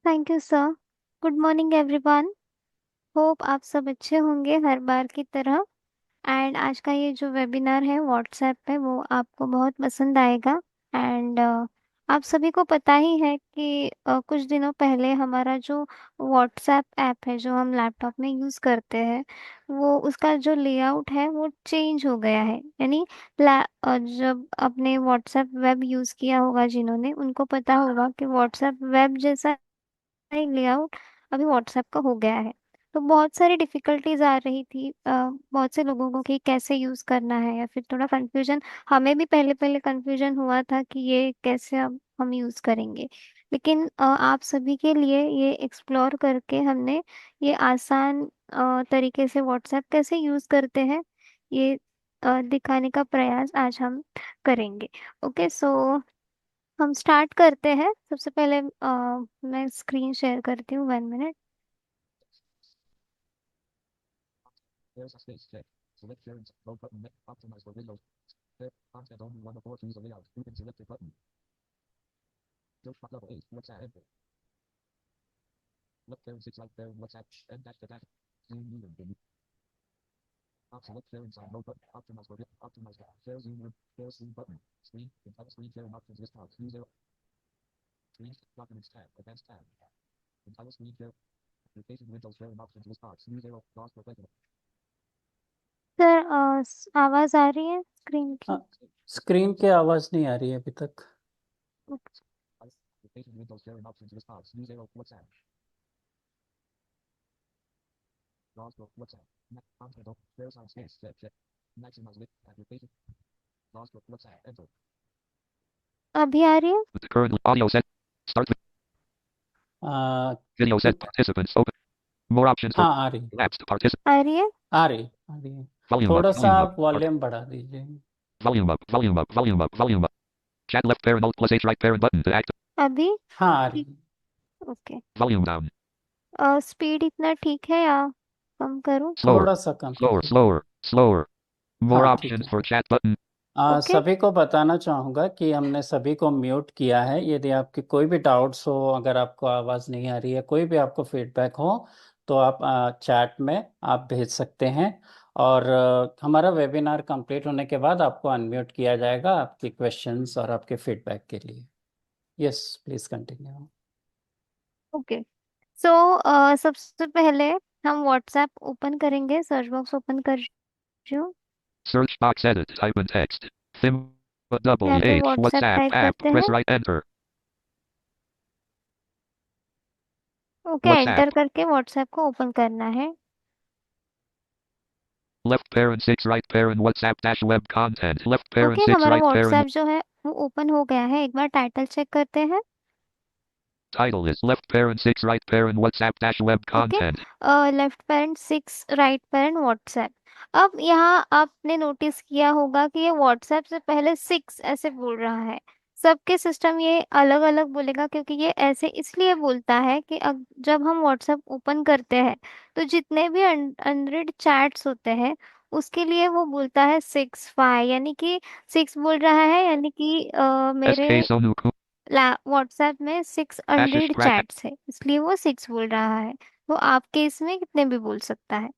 Thank you sir. Good morning everyone. Hope आप सब अच्छे होंगे हर बार की तरह। एंड आज का ये जो वेबिनार है व्हाट्सएप पे वो आपको बहुत पसंद आएगा। एंड आप सभी को पता ही है कि कुछ दिनों पहले हमारा जो व्हाट्सएप ऐप है जो हम लैपटॉप में यूज़ करते हैं वो उसका जो लेआउट है वो चेंज हो गया है। यानी जब आपने व्हाट्सएप वेब यूज़ किया होगा जिन्होंने उनको पता होगा कि व्हाट्सएप वेब जैसा लेआउट अभी व्हाट्सएप का हो गया है। तो बहुत सारी डिफिकल्टीज आ रही थी बहुत से लोगों को कि कैसे यूज़ करना है या फिर थोड़ा कंफ्यूजन। हमें भी पहले पहले कंफ्यूजन हुआ था कि ये कैसे अब हम यूज़ करेंगे। लेकिन आप सभी के लिए ये एक्सप्लोर करके हमने ये आसान तरीके से व्हाट्सएप कैसे यूज़ करते हैं ये दिखाने का प्रयास आज हम करेंगे। ओके सो हम स्टार्ट करते हैं। सबसे पहले मैं स्क्रीन शेयर करती हूँ 1 minute. There's a space check. Select share and load button. Optimize for Windows. Share content only one of four. Choose a layout. You can select a button. Search box level 8. WhatsApp enter. Left parent 6 right parent WhatsApp. N dash the dash. Zoom user bin. Select share inside load button. Optimize for optimize for share zoom room. Share zoom button. Screen. Entire screen sharing options list out. Use zero. Screen. Documents tab. Advanced tab. Entire screen share. Application Windows sharing options list out. Use zero. Pause for president. Sir आवाज़ आ रही है screen हाँ, की? Screen की आवाज नहीं आ रही है अभी तक। Application Windows sharing options list out. Use zero. WhatsApp. Pause for WhatsApp. Content on shares on space check check. Maximize list application. Pause for WhatsApp enter. अभी आ रही है? Current audio set. Start with uh, video set participants open. More options for हाँ, आ रही apps to participate. आ रही है? आ रही है। Volume up, थोड़ा सा volume up, आप वॉल्यूम बढ़ा दीजिए। volume up, volume up, volume up, volume up. Chat left parent alt plus H right parent button to act. अभी? हाँ, आ रही ठीक। है। ओके। Volume down. स्पीड इतना ठीक है या कम करूँ? Slower, थोड़ा सा कम slower, कीजिए। slower, slower. More हाँ, ठीक options है। for chat button. ओके। सभी को बताना चाहूँगा कि हमने सभी को म्यूट किया है। यदि आपके कोई भी डाउट्स हो, अगर आपको आवाज़ नहीं आ रही है, कोई भी आपको फीडबैक हो, तो आप चैट में आप भेज सकते हैं। और हमारा वेबिनार कंप्लीट होने के बाद आपको अनम्यूट किया जाएगा आपके क्वेश्चंस और आपके फीडबैक के लिए। Yes, please continue. Okay so सबसे पहले हम व्हाट्सएप ओपन करेंगे। सर्च बॉक्स ओपन कर रही हूँ। Search box edit. Type in text. Thim. यहाँ पे WH WhatsApp WhatsApp type app. करते Press हैं। right enter. Okay WhatsApp. Enter करके व्हाट्सएप को ओपन करना है। Left parent 6 right parent WhatsApp dash web content. Left parent okay 6 हमारा right parent. WhatsApp जो है वो ओपन हो गया है। एक बार टाइटल चेक करते हैं। Title is left parent 6 right parent WhatsApp dash web okay content. Left parent 6 right parent WhatsApp. अब यहाँ आपने नोटिस किया होगा कि ये व्हाट्सएप से पहले 6 ऐसे बोल रहा है। सबके सिस्टम ये अलग अलग बोलेगा क्योंकि ये ऐसे इसलिए बोलता है कि जब हम व्हाट्सएप ओपन करते हैं तो जितने भी अनरीड चैट्स होते हैं उसके लिए वो बोलता है 6 5 यानी कि 6 बोल रहा है यानी कि मेरे SK Sonuku. व्हाट्सएप में 6 Ashish अनरीड Crack. चैट्स है इसलिए वो 6 बोल रहा है। तो आपके इसमें कितने भी बोल सकता है।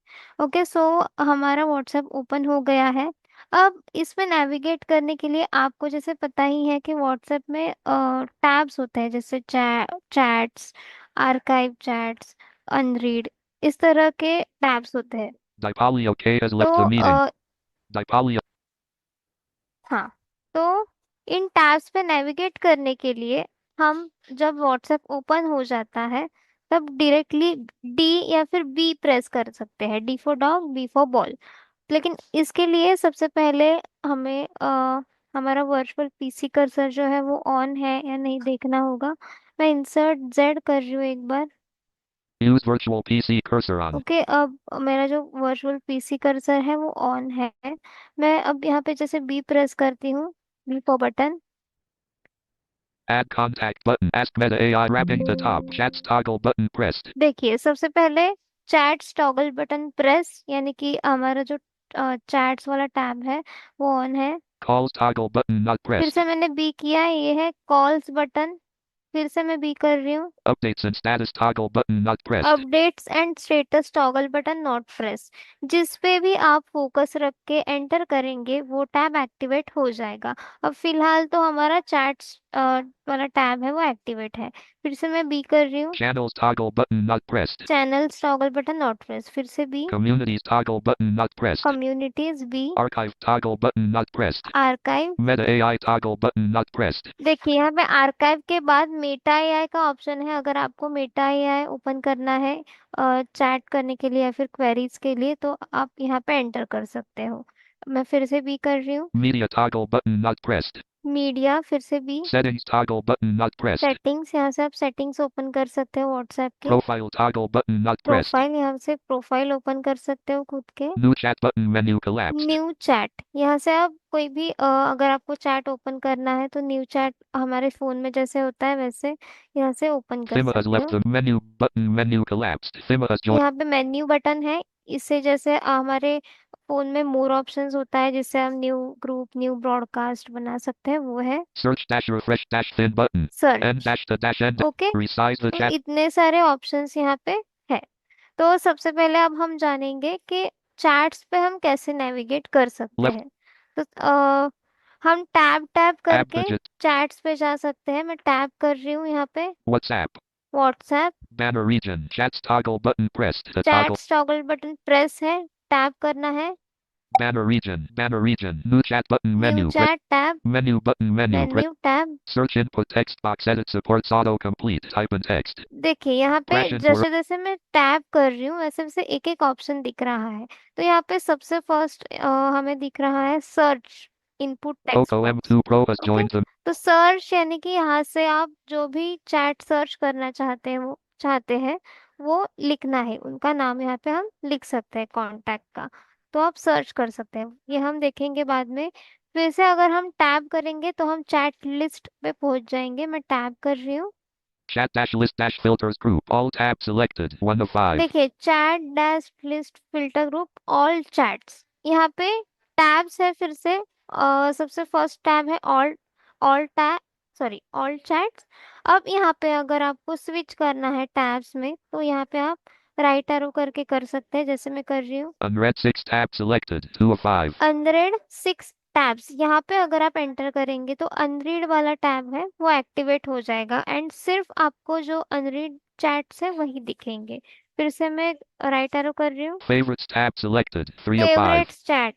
ओके सो हमारा व्हाट्सएप ओपन हो गया है। अब इसमें नेविगेट करने के लिए आपको जैसे पता ही है कि व्हाट्सएप में टैब्स होते हैं जैसे चैट्स, आर्काइव चैट्स, अनरीड, इस तरह के टैब्स होते हैं। Dipalio K has तो left the meeting. Dipalio. हाँ, तो इन टैब्स पे नेविगेट करने के लिए हम जब व्हाट्सएप ओपन हो जाता है तब डायरेक्टली डी या फिर बी प्रेस कर सकते हैं। D for dog, B for ball. लेकिन इसके लिए सबसे पहले हमें हमारा वर्चुअल पीसी कर्सर जो है वो ऑन है या नहीं देखना होगा। मैं इंसर्ट जेड कर रही हूँ एक बार। Use virtual PC cursor on. Okay अब मेरा जो वर्चुअल पीसी कर्सर है वो ऑन है। मैं अब यहाँ पे जैसे बी प्रेस करती हूँ, B for button. Add contact button. Ask Meta AI wrapping the top. Chats toggle button pressed. देखिए सबसे पहले चैट्स टॉगल बटन प्रेस यानी कि हमारा जो चैट्स वाला टैब है वो ऑन है। Calls toggle button not फिर pressed. से मैंने बी किया, ये है कॉल्स बटन। फिर से मैं बी कर रही हूँ। Updates and status toggle button not pressed. Updates and status toggle button not press. जिस पे भी आप फोकस रख के एंटर करेंगे वो टैब एक्टिवेट हो जाएगा। अब फिलहाल तो हमारा चैट्स वाला टैब है वो एक्टिवेट है। फिर से मैं बी कर रही हूँ। Channels toggle button not pressed. Channels toggle button not press. फिर से B. Communities toggle button not pressed. Communities B. Archive toggle button not pressed. Archive. Meta AI toggle button not pressed. देखिए यहाँ पे archive के बाद Meta AI का option है। अगर आपको मेटा एआई ओपन करना है चैट करने के लिए या फिर क्वेरीज के लिए तो आप यहाँ पे एंटर कर सकते हो। मैं फिर से बी कर रही हूँ। Media toggle button not pressed. Media फिर से B. Settings toggle button not pressed. Settings, यहाँ से आप सेटिंग्स ओपन कर सकते हो व्हाट्सएप की। Profile toggle button not pressed. Profile, यहाँ से प्रोफाइल ओपन कर सकते हो खुद के। New chat button menu collapsed. New chat, यहाँ से आप कोई भी अगर आपको चैट ओपन करना है तो न्यू चैट हमारे फोन में जैसे होता है वैसे यहाँ से ओपन कर Thima has सकते left हो। the menu button menu collapsed. Thima has joined. यहाँ पे मेन्यू बटन है। इससे जैसे हमारे फोन में मोर ऑप्शंस होता है जिससे हम न्यू ग्रुप न्यू ब्रॉडकास्ट बना सकते हैं, वो है Search dash refresh dash thin button. N search. dash to dash end. Okay, Resize the तो chat. इतने सारे ऑप्शंस यहाँ पे है। तो सबसे पहले अब हम जानेंगे कि चैट्स पे हम कैसे नेविगेट कर सकते Left हैं। तो हम टैब टैब tab करके widget. चैट्स पे जा सकते हैं। मैं टैब कर रही हूँ यहाँ पे। WhatsApp. WhatsApp. Banner region. Chats toggle button pressed. The toggle. Chats toggle button press है, टैब करना है। Banner region. Banner region. New chat button new menu. Chat tab. Menu button menu. Menu tab. Search input text box edit supports autocomplete. Type in text. देखिए यहाँ पे Crash into जैसे जैसे मैं tab कर रही हूँ वैसे वैसे एक एक ऑप्शन दिख रहा है। तो यहाँ पे सबसे फर्स्ट हमें दिख रहा है search input text Poco box. M2 Pro has okay, joined the तो सर्च यानी कि यहाँ से आप जो भी चैट सर्च करना चाहते हैं वो लिखना है। उनका नाम यहाँ पे हम लिख सकते हैं कांटेक्ट का, तो आप सर्च कर सकते हैं। ये हम देखेंगे बाद में। फिर से अगर हम टैब करेंगे तो हम चैट लिस्ट पे पहुंच जाएंगे। मैं टैब कर रही हूँ। chat dash list dash filters group. All tabs selected. 1 of 5. देखिए chat dash list filter group all chats, यहाँ पे टैब्स है। फिर से सबसे फर्स्ट टैब है all all tab sorry all chats. अब यहाँ पे अगर आपको स्विच करना है टैब्स में तो यहाँ पे आप राइट एरो करके कर सकते हैं जैसे मैं कर रही हूँ। Unread 6 tabs selected. 2 of 5. Unread 6 tabs, यहाँ पे अगर आप एंटर करेंगे तो अनरीड वाला टैब है वो एक्टिवेट हो जाएगा एंड सिर्फ आपको जो अनरीड चैट्स है वही दिखेंगे। फिर से मैं राइट एरो कर रही हूँ। Favorites tab selected. 3 of 5. Favourites chat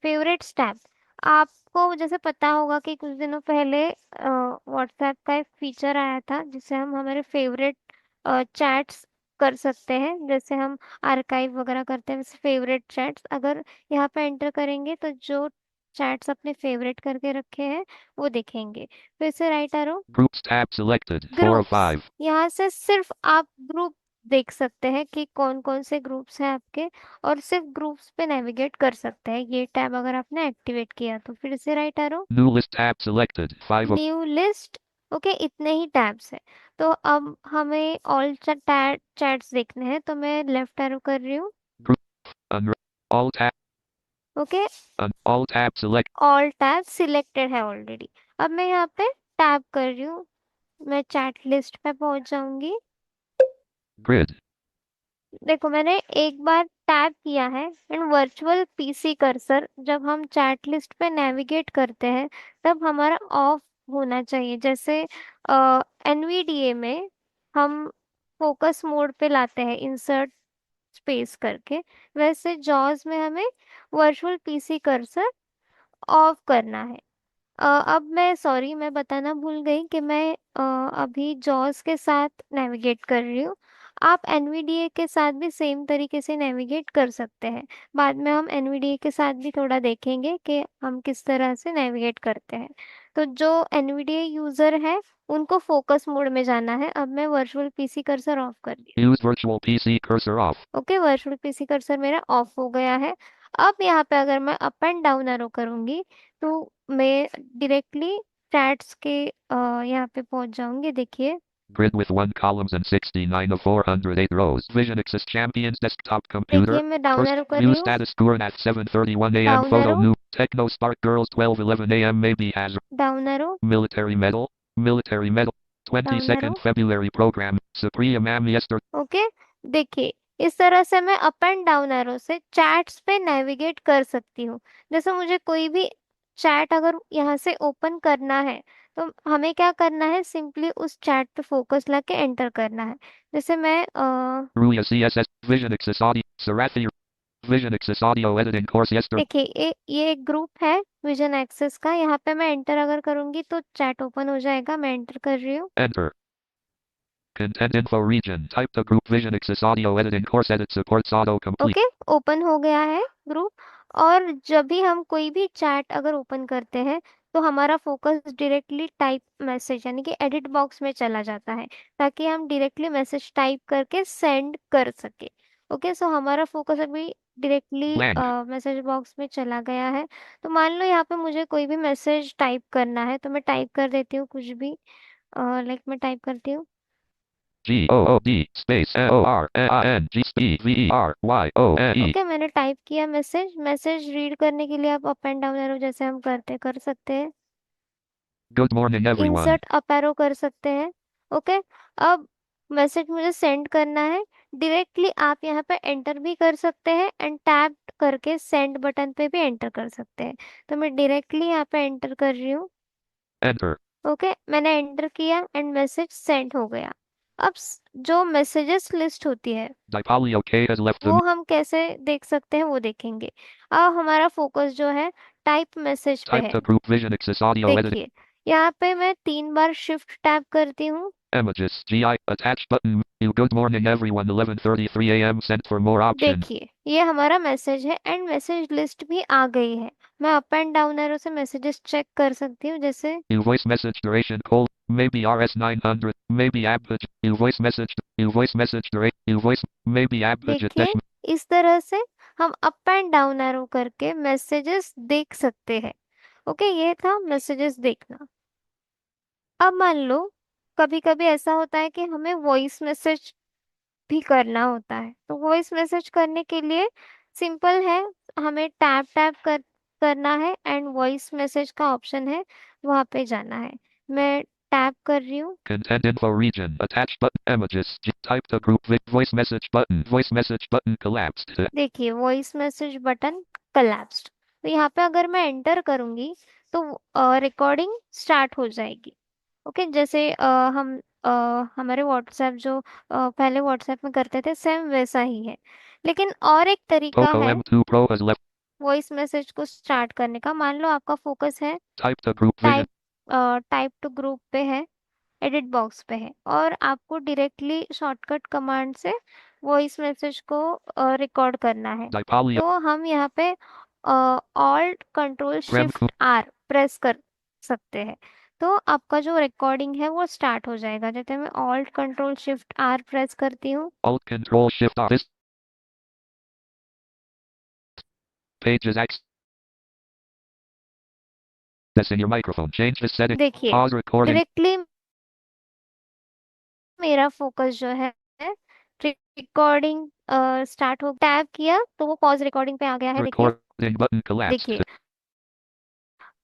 favourites tab. आपको जैसे पता होगा कि कुछ दिनों पहले व्हाट्सएप का एक फीचर आया था जिससे हम हमारे फेवरेट चैट्स कर सकते हैं। जैसे हम आर्काइव वगैरह करते हैं वैसे फेवरेट चैट्स अगर यहाँ पे एंटर करेंगे तो जो चैट्स अपने फेवरेट करके रखे हैं वो दिखेंगे। फिर से right arrow. Groups tab selected. 4 of groups, 5. यहाँ से सिर्फ आप ग्रुप देख सकते हैं कि कौन कौन से ग्रुप्स हैं आपके और सिर्फ ग्रुप्स पे नेविगेट कर सकते हैं ये टैब अगर आपने एक्टिवेट किया तो। फिर से right arrow. New list tab selected. 5 of new list. Okay, इतने ही टैब्स हैं। तो अब हमें ऑल चैट्स देखने हैं तो मैं लेफ्ट एरो कर रही हूँ। unread. All tab. Okay, All tab select. All tab selected है ऑलरेडी। अब मैं यहाँ पे टैब कर रही हूँ। मैं चैट लिस्ट पे पहुंच जाऊंगी। Grid. देखो मैंने एक बार टैब किया है एंड वर्चुअल पीसी कर्सर जब हम चैट लिस्ट पे नेविगेट करते हैं तब हमारा ऑफ होना चाहिए। जैसे एनवीडीए में हम फोकस मोड पे लाते हैं इंसर्ट स्पेस करके, वैसे जॉज में हमें वर्चुअल पीसी कर्सर ऑफ करना है। अब मैं बताना भूल गई कि मैं अभी जॉस के साथ नेविगेट कर रही हूँ। आप एनवीडीए के साथ भी सेम तरीके से नेविगेट कर सकते हैं। बाद में हम एनवीडीए के साथ भी थोड़ा देखेंगे कि हम किस तरह से नेविगेट करते हैं। तो जो एनवीडीए यूज़र है उनको फोकस मोड में जाना है। अब मैं वर्चुअल पीसी कर्सर ऑफ कर दी। Use virtual PC cursor off. Okay, virtual PC cursor मेरा ऑफ हो गया है। अब यहाँ पे अगर मैं अप एंड डाउन एरो करूंगी तो मैं डायरेक्टली चैट्स के यहाँ पे पहुंच जाऊंगी। देखिए Grid with 1 columns and 69 of 408 rows. Vision Access Champions desktop computer. देखिए मैं डाउन First एरो कर new रही हूँ। status Guren at 7:31 a.m. Down Photo arrow, new Techno Spark Girls 12:11 a.m. Maybe has down arrow, military medal. Military medal. Down arrow. 22nd February program. Supriya ma'am yesterday. Okay, देखिए इस तरह से मैं up and down arrow से chats पे navigate कर सकती हूँ। जैसे मुझे कोई भी चैट अगर यहाँ से ओपन करना है तो हमें क्या करना है, सिंपली उस चैट पे फोकस लाके एंटर करना है। जैसे मैं Ruya CSS. Vision Access Audio. Sarathi. Vision Access Audio editing course yesterday. देखिए ये एक ग्रुप है विजन एक्सेस का, यहाँ पे मैं एंटर अगर करूंगी तो चैट ओपन हो जाएगा। मैं एंटर कर रही हूँ। Enter. Content info region. Type the group Vision Access Audio editing course edit supports auto complete. Okay, open हो गया है ग्रुप। और जब भी हम कोई भी चैट अगर ओपन करते हैं तो हमारा फोकस डायरेक्टली टाइप मैसेज यानी कि एडिट बॉक्स में चला जाता है, ताकि हम डायरेक्टली मैसेज टाइप करके सेंड कर सके। ओके, सो हमारा फोकस अभी डायरेक्टली Blank. मैसेज बॉक्स में चला गया है। तो मान लो यहाँ पे मुझे कोई भी मैसेज टाइप करना है तो मैं टाइप कर देती हूँ कुछ भी। लाइक मैं टाइप करती हूँ। GOOD space LORAING VERYONE. Okay, मैंने टाइप किया मैसेज। मैसेज रीड करने के लिए आप अप एंड डाउन एरो जैसे हम करते कर सकते हैं। Good morning everyone. Insert up arrow कर सकते हैं। ओके, अब मैसेज मुझे सेंड करना है। डायरेक्टली आप यहाँ पे एंटर भी कर सकते हैं एंड टैप करके सेंड बटन पे भी एंटर कर सकते हैं। तो मैं डायरेक्टली यहाँ पे एंटर कर रही हूँ। Enter. ओके, मैंने एंटर किया एंड मैसेज सेंड हो गया। अब जो मैसेजेस लिस्ट होती है Dipali OK has left the वो हम कैसे देख सकते हैं वो देखेंगे। अब हमारा फोकस जो है टाइप मैसेज पे type है। the group Vision Access Audio editing. देखिए यहाँ पे मैं 3 बार शिफ्ट टैप करती हूँ। Images GI attached button. You good morning everyone 11:33 a.m. sent for more option. देखिए ये हमारा मैसेज है एंड मैसेज लिस्ट भी आ गई है। मैं अप एंड डाउन एरो से मैसेजेस चेक कर सकती हूँ। जैसे You voice message duration call. Maybe RS 900. Maybe average. You voice message. You voice message duration. You voice. Maybe average देखिए attachment. इस तरह से हम अप एंड डाउन एरो करके मैसेजेस देख सकते हैं। ओके, ये था मैसेजेस देखना। अब मान लो कभी कभी ऐसा होता है कि हमें वॉइस मैसेज भी करना होता है। तो वॉइस मैसेज करने के लिए सिंपल है, हमें टैप टैप करना है एंड वॉइस मैसेज का ऑप्शन है, वहां पे जाना है। मैं टैप कर रही हूँ। Content info region. Attached button. Images. Type the group voice message button. Voice message button collapsed. देखिए वॉइस मैसेज बटन कोलैप्स्ड। तो यहाँ पे अगर मैं एंटर करूंगी तो रिकॉर्डिंग स्टार्ट हो जाएगी। ओके, जैसे हम हमारे व्हाट्सएप जो पहले व्हाट्सएप में करते थे सेम वैसा ही है। लेकिन और एक तरीका Poco है M2 Pro has left. Voice message को स्टार्ट करने का। मान लो आपका फोकस है Type the group Vision. Type type two group पे है, एडिट बॉक्स पे है, और आपको डायरेक्टली शॉर्टकट कमांड से वॉइस मैसेज को रिकॉर्ड करना है। Dipali. तो हम यहाँ पे alt control Graham shift are press कर सकते हैं। तो आपका जो रिकॉर्डिंग है वो स्टार्ट हो जाएगा। जैसे मैं alt control shift are press करती हूँ। Alt Control Shift R. This page is access in your microphone. Change the setting. देखिए Pause recording. डायरेक्टली मेरा फोकस जो है रिकॉर्डिंग स्टार्ट हो, टैप किया तो वो पॉज रिकॉर्डिंग पे आ गया है। देखिए Recording button collapsed. देखिए,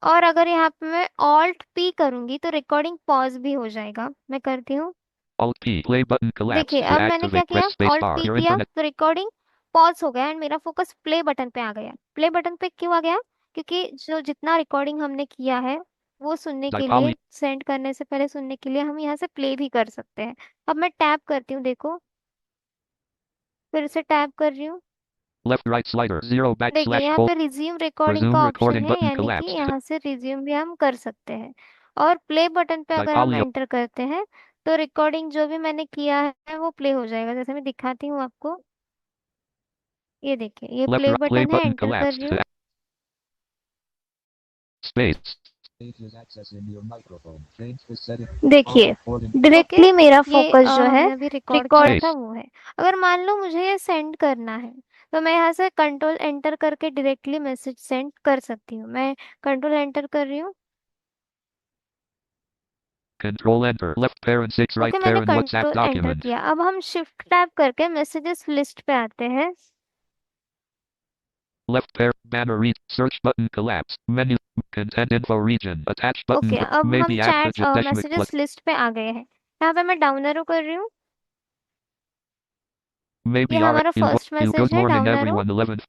और अगर यहाँ पे मैं ऑल्ट पी करूंगी तो रिकॉर्डिंग पॉज भी हो जाएगा। मैं करती हूँ। Alt P. Play button collapsed. देखिए To अब मैंने क्या activate, किया, press space alt bar. P Your किया internet. तो रिकॉर्डिंग पॉज हो गया एंड मेरा फोकस प्ले बटन पे आ गया। प्ले बटन पे क्यों आ गया, क्योंकि जो जितना रिकॉर्डिंग हमने किया है वो सुनने के लिए, Dipali. सेंड करने से पहले सुनने के लिए हम यहाँ से प्ले भी कर सकते हैं। अब मैं टैप करती हूँ, देखो फिर से टैप कर रही हूँ। Left right slider. 0 देखिए backslash यहाँ cold. पे रिज्यूम रिकॉर्डिंग Resume का ऑप्शन recording है, button यानी कि collapsed. यहाँ से रिज्यूम भी हम कर सकते हैं। और प्ले बटन पे अगर हम Dipali. एंटर करते हैं तो रिकॉर्डिंग जो भी मैंने किया है वो प्ले हो जाएगा। जैसे मैं दिखाती हूँ आपको, ये देखिए ये Left play right play button है, button एंटर कर रही collapsed. हूँ। Space. Page is accessing your microphone. Change the setting. देखिए Recording. ओके, डायरेक्टली मेरा फोकस जो है हमने अभी रिकॉर्ड किया था वो है। अगर मान लो मुझे ये सेंड करना है तो मैं यहाँ से कंट्रोल एंटर करके डायरेक्टली मैसेज सेंड कर सकती हूँ। मैं कंट्रोल एंटर कर रही हूँ। Control enter. Left parent 6 right okay, मैंने parent WhatsApp control enter document. किया। अब हम शिफ्ट टैप करके मैसेजेस लिस्ट पे आते हैं। Left pair. Banner read. Search button collapse. Menu. Content info region. Attach button. Okay, अब May हम be chat active. Messages list पे आ गए हैं। यहाँ पे मैं डाउन एरो कर रही हूँ। ये Maybe हमारा you first you message good है, morning down arrow. everyone 11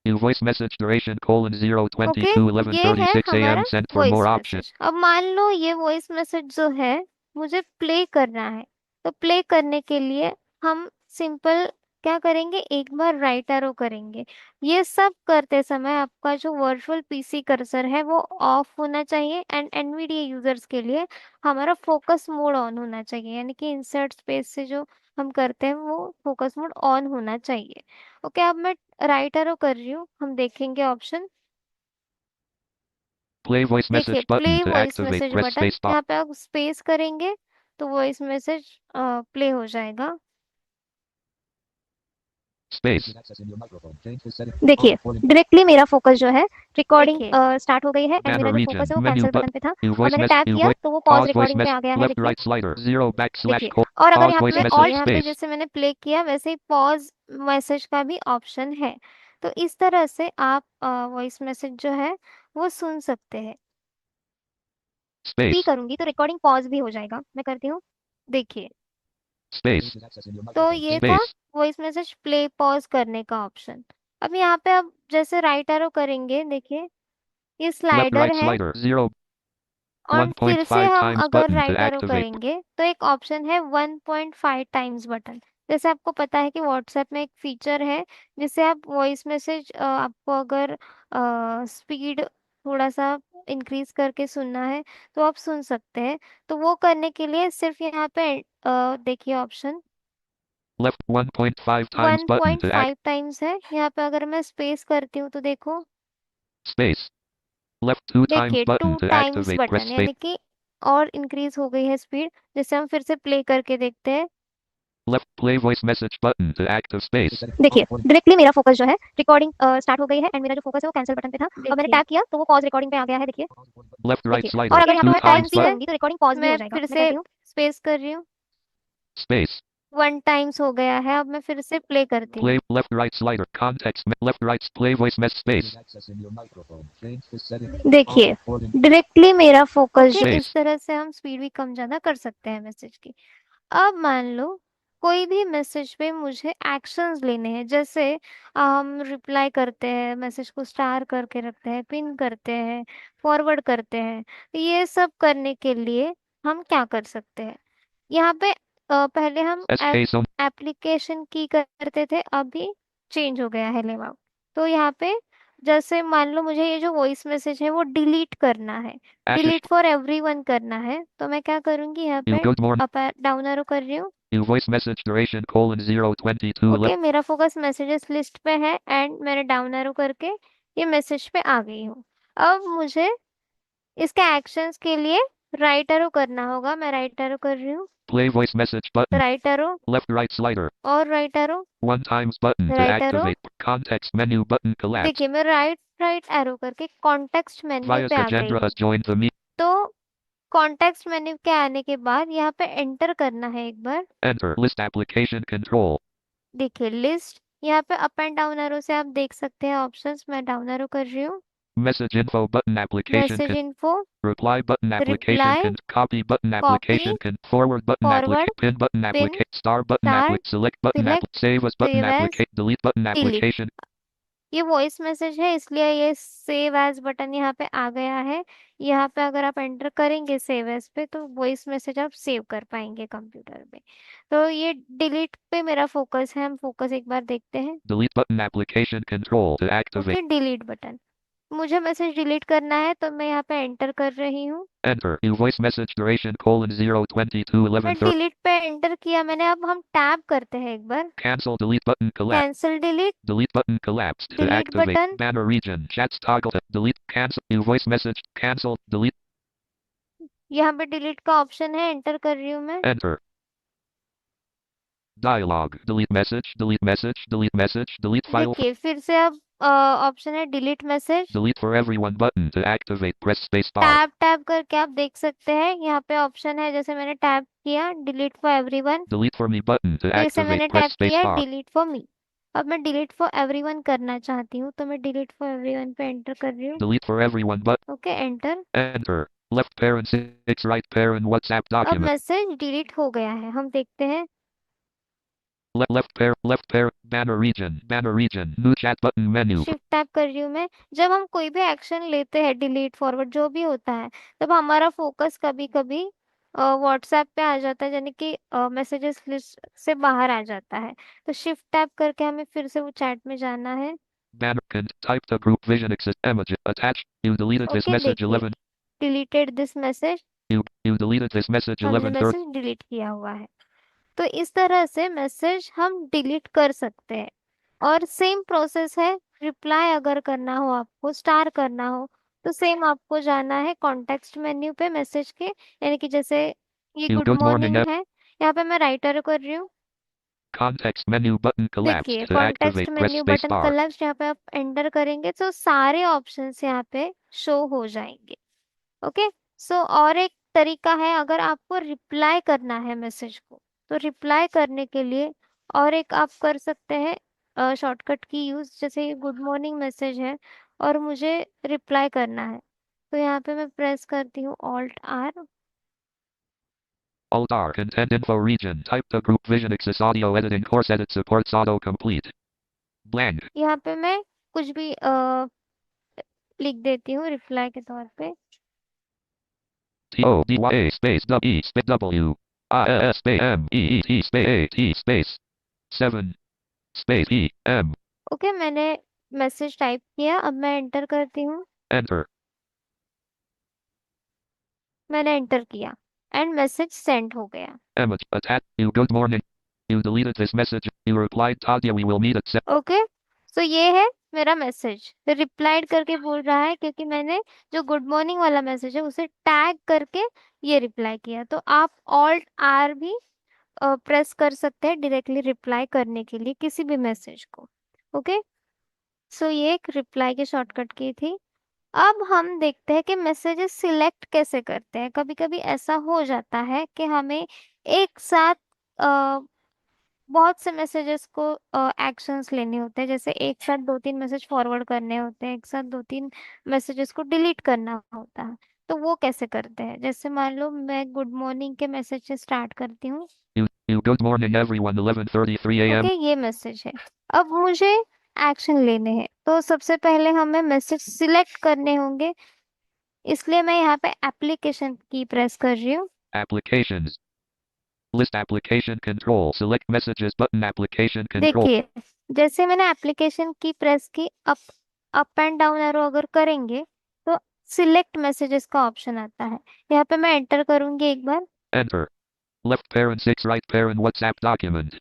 you voice message duration colon okay, 022 ये है 11:36 हमारा a.m. sent for more voice option message. अब मान लो ये वॉइस मैसेज जो है मुझे प्ले करना है, तो प्ले करने के लिए हम सिंपल क्या करेंगे, एक बार राइट एरो करेंगे। ये सब करते समय आपका जो वर्चुअल पीसी कर्सर है वो ऑफ होना चाहिए, एंड एनवीडिया यूजर्स के लिए हमारा फोकस मोड ऑन होना चाहिए, यानी कि इंसर्ट स्पेस से जो हम करते हैं वो फोकस मोड ऑन होना चाहिए। ओके, अब मैं राइट एरो कर रही हूँ, हम देखेंगे ऑप्शन। play voice देखिए, message button play to voice activate message press button, space bar यहाँ पे आप स्पेस करेंगे तो वॉइस मैसेज प्ले हो जाएगा। space देखिए, डायरेक्टली मेरा फोकस जो है रिकॉर्डिंग स्टार्ट हो गई है, एंड मेरा banner जो फोकस region है वो menu कैंसिल बटन button पे था। you और voice मैंने mess टैप you किया voice तो वो पॉज pause voice रिकॉर्डिंग पे mess आ गया है। left देखिए, right slider 0 backslash देखिए, और अगर pause यहाँ voice पे और message यहाँ पे space जैसे मैंने प्ले किया वैसे ही पॉज मैसेज का भी ऑप्शन है। तो इस तरह से आप वॉइस मैसेज जो है वो सुन सकते हैं। space पी करूंगी तो रिकॉर्डिंग पॉज भी हो जाएगा। मैं करती हूँ, देखिए। space तो ये था space voice message play pause करने का ऑप्शन। अब यहाँ पे आप जैसे राइट एरो करेंगे, देखिए ये left स्लाइडर right है, slider 0 और फिर से 1.5 हम times अगर button to right arrow activate करेंगे तो एक ऑप्शन है 1.5 टाइम्स बटन। जैसे आपको पता है कि व्हाट्सएप में एक फीचर है जिससे आप वॉइस मैसेज, आपको अगर स्पीड थोड़ा सा इंक्रीज करके सुनना है तो आप सुन सकते हैं। तो वो करने के लिए सिर्फ यहाँ पे देखिए option left 1.5 times button to 1.5 times है। यहाँ पे अगर मैं स्पेस करती हूँ तो देखो, space left 2 times देखिए button 2 to times activate press button, space यानी कि और इंक्रीज हो गई है स्पीड। जैसे हम फिर से प्ले करके देखते हैं। left play voice message button to active space देखिए, डायरेक्टली मेरा फोकस जो है रिकॉर्डिंग स्टार्ट हो गई है, एंड मेरा जो फोकस है वो कैंसिल बटन पे था। और मैंने टैप किया तो वो पॉज रिकॉर्डिंग पे आ गया है। देखिए, left right देखिए, और slider अगर यहाँ पे 2 मैं times टाइम button करूंगी तो रिकॉर्डिंग पॉज भी हो मैं जाएगा। फिर मैं से करती हूँ, स्पेस कर रही हूँ, space 1 टाइम्स हो गया है। अब मैं फिर से प्ले करती हूँ। play left right slider context left right play voice mess space देखिए, डायरेक्टली मेरा फोकस जो space इस तरह से हम स्पीड भी कम ज्यादा कर सकते हैं मैसेज की। अब मान लो कोई भी मैसेज पे मुझे एक्शंस लेने हैं, जैसे हम रिप्लाई करते हैं, मैसेज को स्टार करके रखते हैं, पिन करते हैं, फॉरवर्ड करते हैं। तो ये सब करने के लिए हम क्या कर सकते हैं, यहाँ पे पहले हम SK zone एप्लीकेशन की करते थे, अभी चेंज हो गया है लेआउट। तो यहाँ पे जैसे मान लो मुझे ये जो वॉइस मैसेज है वो डिलीट करना है, ashes डिलीट फॉर एवरीवन करना है, तो मैं क्या करूँगी, यहाँ you पे good morning up down arrow कर रही हूँ। you voice message duration colon 022 left okay, मेरा फोकस मैसेजेस लिस्ट पे है, एंड मैंने डाउन एरो करके ये मैसेज पे आ गई हूँ। अब मुझे इसके एक्शंस के लिए राइट एरो करना होगा। मैं राइट एरो कर रही हूँ, play voice message button right arrow left right slider और right arrow, 1 times button to right arrow. activate context menu button collapse देखिए, मैं राइट राइट एरो करके कॉन्टेक्स्ट मेन्यू Vyas पे आ गई Gajendra हूँ। has joined the meet तो context menu के आने के बाद यहाँ पे एंटर करना है एक बार। enter list application control देखिए, लिस्ट, यहाँ पे अप एंड डाउन एरो से आप देख सकते हैं ऑप्शंस। मैं डाउन एरो कर रही हूँ। message info button application message info, reply button application reply, copy button copy, application forward button forward, pin button pin, application star button star, select button select, save as button save as, application delete button delete. application ये voice message है इसलिए ये save as button यहाँ पे आ गया है। यहाँ पे अगर आप एंटर करेंगे सेव एज पे तो वॉइस मैसेज आप सेव कर पाएंगे कंप्यूटर में। तो ये डिलीट पे मेरा फोकस है, हम फोकस एक बार देखते हैं। delete button application control to activate okay, delete button, मुझे मैसेज डिलीट करना है तो मैं यहाँ पे एंटर कर रही हूँ। enter new voice message duration colon 022 मैं 11 डिलीट पे एंटर किया मैंने। अब हम टैब करते हैं एक बार, cancel delete button collapse cancel delete, delete button collapsed to delete activate button. banner region chats toggle to delete cancel new voice message cancel delete यहाँ पे डिलीट का ऑप्शन है, एंटर कर रही हूँ मैं। enter dialog delete message delete file देखिए, फिर से अब ऑप्शन है delete message. delete for everyone button to activate press space bar tab tab करके आप देख सकते हैं, यहाँ पे ऑप्शन है, जैसे मैंने टैब किया delete for everyone, delete for me button to फिर से activate मैंने press टैब space किया bar डिलीट फॉर मी। अब मैं डिलीट फॉर एवरीवन करना चाहती हूँ, तो मैं डिलीट फॉर एवरीवन पे एंटर कर रही हूँ। Delete for everyone but okay, enter. enter. Left parent 6 right parent WhatsApp अब document. मैसेज डिलीट हो गया है, हम देखते हैं। Left parent banner region new chat button menu. Shift tap कर रही हूँ मैं। जब हम कोई भी एक्शन लेते हैं, डिलीट फॉरवर्ड जो भी होता है, तब हमारा फोकस कभी कभी व्हाट्सएप पे आ जाता है, यानी कि मैसेजेस लिस्ट से बाहर आ जाता है। तो शिफ्ट टैप करके हमें फिर से वो चैट में जाना है। Banner can type the group vision exist image attached. You deleted this okay, message देखिए, 11. Deleted this message, You deleted this message हमने 11:30. मैसेज डिलीट किया हुआ है। तो इस तरह से मैसेज हम डिलीट कर सकते हैं। और सेम प्रोसेस है, रिप्लाई अगर करना हो, आपको स्टार करना हो, तो सेम आपको जाना है कॉन्टेक्स्ट मेन्यू पे मैसेज के, यानी कि जैसे ये You good good morning. Morning है, यहाँ पे मैं राइटर कर रही हूँ। Context menu button collapsed. देखिए, To context activate, press menu space button bar. Colours, यहाँ पे आप एंटर करेंगे तो सारे ऑप्शंस यहाँ पे शो हो जाएंगे। ओके, सो और एक तरीका है, अगर आपको रिप्लाई करना है मैसेज को, तो रिप्लाई करने के लिए और एक आप कर सकते हैं शॉर्टकट की यूज। जैसे ये गुड मॉर्निंग मैसेज है और मुझे रिप्लाई करना है, तो यहाँ पे मैं प्रेस करती हूँ alt R. Alt R content info region. Type the group vision access audio editing course edit supports auto complete. Blank. यहाँ पे मैं कुछ भी लिख देती हूँ रिप्लाई के तौर पे। TODYA space W space W IS space M E E T space A T space 7 space E M. Okay, मैंने मैसेज टाइप किया, अब मैं एंटर करती हूँ। Enter. मैंने एंटर किया एंड मैसेज सेंड हो गया। Image attach. You good morning. You deleted this message. You replied Tadia we will meet at 7. Okay, सो ये है मेरा मैसेज। रिप्लाइड करके बोल रहा है क्योंकि मैंने जो गुड मॉर्निंग वाला मैसेज है उसे टैग करके ये रिप्लाई किया। तो आप ऑल्ट आर भी प्रेस कर सकते हैं डायरेक्टली रिप्लाई करने के लिए किसी भी मैसेज को। ओके, सो ये एक रिप्लाई की शॉर्टकट की थी। अब हम देखते हैं कि मैसेजेस सिलेक्ट कैसे करते हैं। कभी कभी ऐसा हो जाता है कि हमें एक साथ बहुत से मैसेजेस को एक्शंस लेने होते हैं, जैसे एक साथ दो तीन मैसेज फॉरवर्ड करने होते हैं, एक साथ दो तीन मैसेजेस को डिलीट करना होता है। तो वो कैसे करते हैं, जैसे मान लो मैं गुड मॉर्निंग के मैसेज से स्टार्ट करती हूँ। You good morning everyone 11:33 a.m. Okay, ये मैसेज है। अब मुझे एक्शन लेने हैं, तो सबसे पहले हमें मैसेज सिलेक्ट करने होंगे, इसलिए मैं यहाँ पे एप्लीकेशन की प्रेस कर रही हूँ। Applications. List application control. Select messages button application control. देखिए, जैसे मैंने एप्लीकेशन की प्रेस की, अप एंड डाउन एरो अगर करेंगे तो सिलेक्ट मैसेजेस का ऑप्शन आता है। यहाँ पे मैं एंटर करूंगी एक बार। Enter. Left parent 6 right parent WhatsApp document.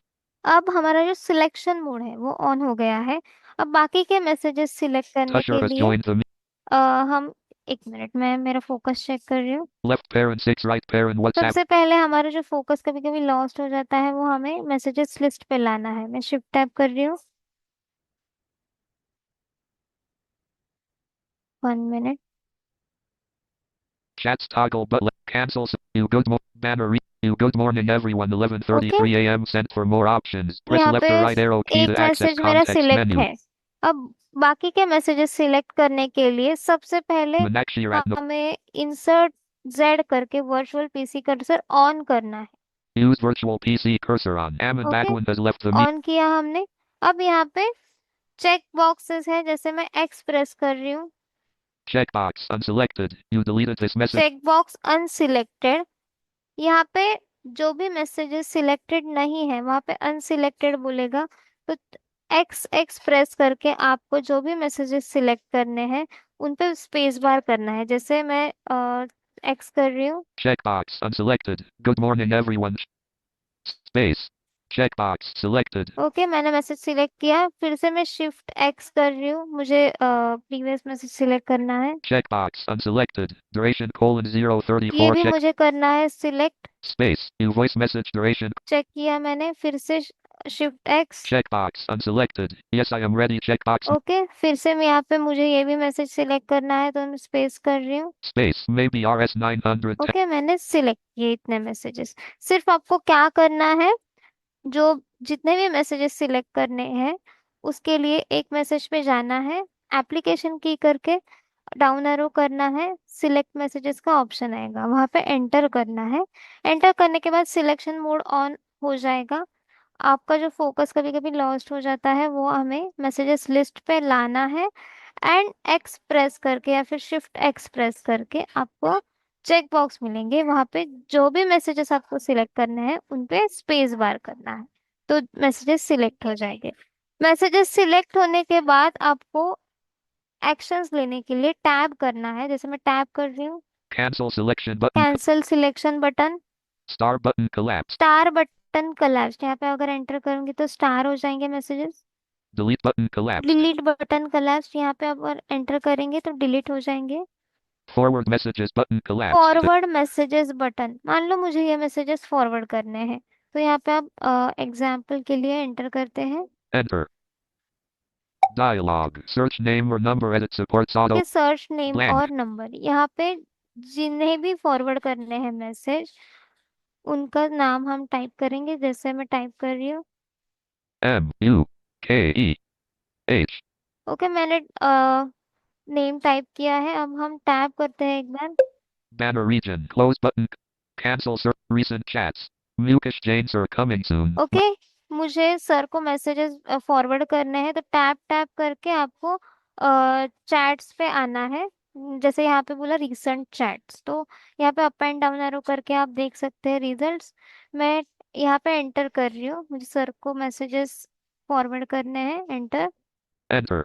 अब हमारा जो सिलेक्शन मोड है वो ऑन हो गया है। अब बाकी के मैसेजेस सिलेक्ट करने Tusher के has लिए joined the हम एक मिनट में मेरा फोकस चेक कर रही हूँ। left parent 6 right parent WhatsApp. सबसे पहले हमारा जो फोकस कभी कभी लॉस्ट हो जाता है, वो हमें मैसेजेस लिस्ट पे लाना है। मैं शिफ्ट टैप कर रही हूँ। 1 minute. Chats toggle but cancel. You good you good morning everyone 11:33 a.m. Sent for more options. Press यहाँ left पे or right arrow key एक to access मैसेज मेरा context सिलेक्ट menu. है। अब बाकी के मैसेजेस सिलेक्ट करने के लिए सबसे पहले Meenakshi Ratnam. हमें इंसर्ट जेड करके वर्चुअल पीसी कर्सर ऑन करना है। Use virtual PC cursor on. Ammon okay, Bagwin has left the meet. On किया हमने। अब यहाँ पे चेक बॉक्सेस है, जैसे मैं एक्स प्रेस कर रही हूँ। Checkbox unselected. You deleted this message. Check box unselected, यहाँ पे जो भी मैसेजेस सिलेक्टेड नहीं है वहाँ पे अनसिलेक्टेड बोलेगा। तो एक्स एक्स प्रेस करके आपको जो भी मैसेजेस सिलेक्ट करने हैं उन पे स्पेस बार करना है। जैसे मैं एक्स कर रही हूँ। Checkbox unselected. Good morning everyone. Space. Checkbox selected. Okay, मैंने मैसेज सिलेक्ट किया, फिर से मैं शिफ्ट एक्स कर रही हूँ, मुझे प्रीवियस मैसेज सिलेक्ट करना है। Checkbox unselected. Duration ये 034 भी check. मुझे करना है select. Space. You voice message duration. Check किया मैंने, फिर से shift X. Checkbox unselected. Yes I am ready. Checkbox. Okay, फिर से मैं यहाँ पे मुझे ये भी मैसेज सिलेक्ट करना है, तो मैं स्पेस कर रही हूँ। Space. Maybe RS 900. ओके, मैंने सिलेक्ट किए इतने मैसेजेस। सिर्फ आपको क्या करना है, जो जितने भी मैसेजेस सिलेक्ट करने हैं उसके लिए एक मैसेज पे जाना है, एप्लीकेशन की करके डाउन एरो करना है, सिलेक्ट मैसेजेस का ऑप्शन आएगा, वहां पे एंटर करना है। एंटर करने के बाद सिलेक्शन मोड ऑन हो जाएगा। आपका जो फोकस कभी कभी लॉस्ट हो जाता है वो हमें मैसेजेस लिस्ट पे लाना है, एंड एक्स प्रेस करके या फिर शिफ्ट एक्स प्रेस करके आपको चेक बॉक्स मिलेंगे, वहां पे जो भी मैसेजेस आपको सिलेक्ट करने हैं उन पे स्पेस बार करना है, तो मैसेजेस सिलेक्ट हो जाएंगे। मैसेजेस सिलेक्ट होने के बाद आपको एक्शंस लेने के लिए टैब करना है, जैसे मैं टैब कर रही हूँ, Cancel selection button. Cancel selection button, Star button collapsed. Star button collapse, यहाँ पे अगर एंटर करूंगी तो स्टार हो जाएंगे messages. Delete button collapsed. Delete button collapse, यहाँ पे अगर एंटर करेंगे तो डिलीट हो जाएंगे। Forward messages button collapsed. Forward messages button, मान लो मुझे ये मैसेजेस फॉरवर्ड करने हैं, तो यहाँ पे आप एग्जाम्पल के लिए एंटर करते हैं। Enter. Dialog. Search name or number. Edit supports auto. ये सर्च नेम Blank. और नंबर, यहाँ पे जिन्हें भी फॉरवर्ड करने हैं मैसेज, उनका नाम हम टाइप करेंगे, जैसे मैं टाइप कर रही हूँ। Mukesh. ओके, मैंने नेम टाइप किया है, अब हम टैप करते हैं एक बार। Banner region. Close button. Cancel recent chats. Mukesh Jain sir coming soon. Okay, मुझे सर को मैसेजेस फॉरवर्ड करने हैं, तो टैप टैप करके आपको चैट्स पे आना है। जैसे यहाँ पे बोला रिसेंट चैट्स, तो यहाँ पे अप एंड डाउन एरो करके आप देख सकते हैं रिजल्ट्स। मैं यहाँ पे एंटर कर रही हूँ, मुझे सर को मैसेजेस फॉरवर्ड करने हैं, enter. Enter.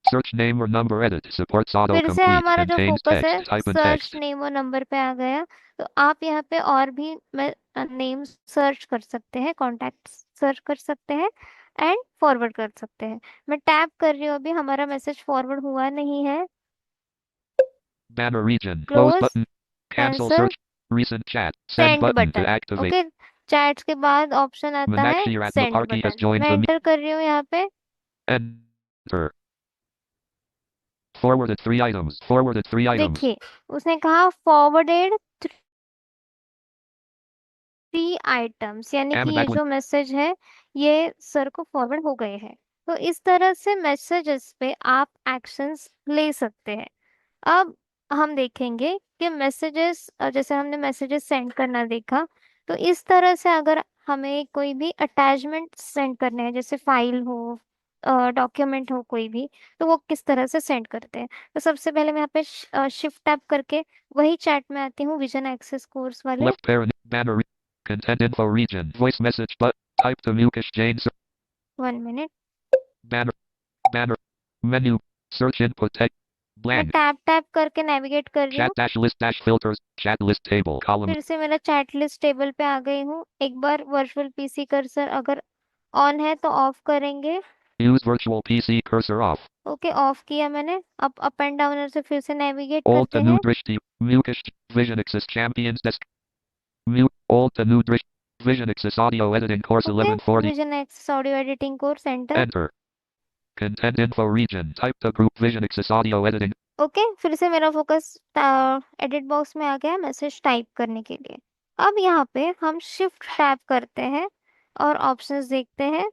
Search name or number. Edit supports फिर से autocomplete. हमारा जो Contains फोकस है text. Type in search text. Name और नंबर पे आ गया, तो आप यहाँ पे और भी नेम सर्च कर सकते हैं, कॉन्टैक्ट सर्च कर सकते हैं, एंड फॉरवर्ड कर सकते हैं। मैं टैप कर रही हूँ, अभी हमारा मैसेज फॉरवर्ड हुआ नहीं है। Banner region. Close close, button. Cancel cancel, search. Recent chat. Send send button to button. activate. Okay, chats के बाद ऑप्शन आता है Meenakshi send Ratnaparty has button, joined मैं the एंटर कर रही हूँ यहाँ पे। Enter. Forwarded 3 items. Forwarded 3 items. देखिए, उसने कहा फॉरवर्डेड 3 आइटम्स, यानी कि ये Amazon. जो मैसेज है ये सर को फॉरवर्ड हो गए हैं। तो इस तरह से मैसेजेस पे आप एक्शंस ले सकते हैं। अब हम देखेंगे कि मैसेजेस, जैसे हमने मैसेजेस सेंड करना देखा, तो इस तरह से अगर हमें कोई भी अटैचमेंट सेंड करने हैं, जैसे फाइल हो, डॉक्यूमेंट हो कोई भी, तो वो किस तरह से सेंड करते हैं। तो सबसे पहले मैं यहाँ पे शिफ्ट टैप करके वही चैट में आती हूँ, विजन एक्सेस कोर्स वाले। Left parent. Banner. Content info region. Voice message. But type to Mukesh Jain sir. 1 minute, Banner. Banner. Menu. Search input text. मैं Blank. टैप टैप करके नेविगेट कर रही हूँ। Chat dash list dash filters. Chat list table. Column. फिर से मेरा chat list table पे आ गई हूँ। एक बार वर्चुअल पीसी कर्सर अगर ऑन है तो ऑफ करेंगे। Use virtual PC cursor off. Okay, of किया मैंने। अब अप एंड डाउन से फिर से नेविगेट Alt करते to new हैं। drishti. Mukesh Vision Access Champions Desk. Mute. Alt to new drish. Vision Access Audio Editing Course okay, 1140. Vision access audio editing course, enter. Enter. Content info region. Type to group Vision Access Audio Editing. Okay, फिर से मेरा focus edit box में आ गया message type करने के लिए। अब यहाँ पे हम शिफ्ट टैप करते हैं और ऑप्शंस देखते हैं।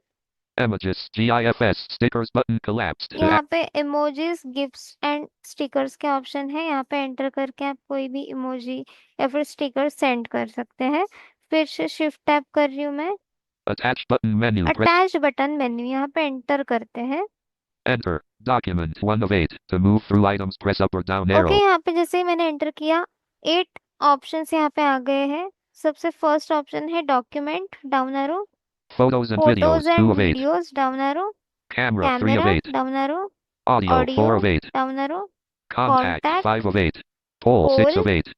Images. GIFs. Stickers button collapsed. यहाँ पे इमोजीज, गिफ्ट्स एंड स्टिकर्स के ऑप्शन है, यहाँ पे एंटर करके आप कोई भी इमोजी या फिर स्टिकर सेंड कर सकते हैं। फिर से शिफ्ट टैप कर रही हूँ मैं। Attach button menu. Press attach button menu, यहाँ पे एंटर करते हैं। enter. Document 1 of 8. To move through items, press up or down okay, arrow. यहाँ पे जैसे ही मैंने एंटर किया 8 ऑप्शंस यहाँ पे आ गए हैं। सबसे फर्स्ट ऑप्शन है document, down arrow. Photos and photos videos 2 and of 8. Videos, down arrow. Camera 3 of camera, 8. Down arrow. Audio 4 audio, of 8. Down arrow. Contact contact, 5 of 8. Poll 6 of poll, 8.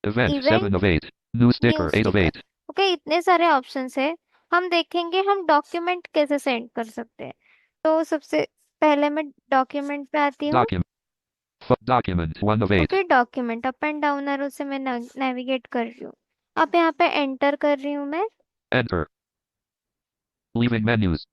Event 7 event, of 8. New sticker new 8 of sticker. 8. Okay, इतने सारे options है। हम देखेंगे हम document कैसे send कर सकते हैं। तो सबसे पहले मैं डॉक्यूमेंट पे आती हूँ। Document 1 of 8. Okay, document, up and down arrow से मैं नेविगेट कर रही हूँ। अब यहाँ पे एंटर कर रही हूँ मैं। Enter. Leaving menus.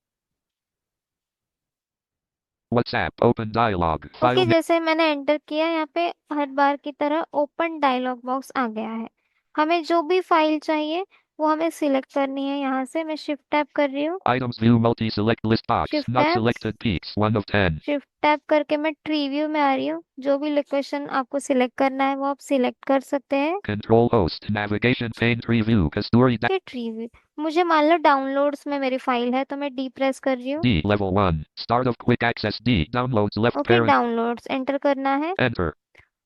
WhatsApp. Open dialog. Okay, File. जैसे मैंने एंटर किया, यहाँ पे हर बार की तरह ओपन डायलॉग बॉक्स आ गया है। हमें जो भी फाइल चाहिए वो हमें सिलेक्ट करनी है। यहाँ से मैं शिफ्ट टैप कर रही हूँ, Items view multi-select list box. Shift Not tap, selected peaks 1 of 10. Shift tap करके मैं ट्री व्यू में आ रही हूँ। जो भी लोकेशन आपको सिलेक्ट करना है वो आप सिलेक्ट कर सकते हैं। Control host navigation pane tree view Kasturi ये ट्री व्यू, मुझे मान लो डाउनलोड्स में मेरी फाइल है तो मैं डी प्रेस कर रही हूँ। D level 1. Start of quick access D. Downloads left okay, parent. Downloads enter करना है। Enter.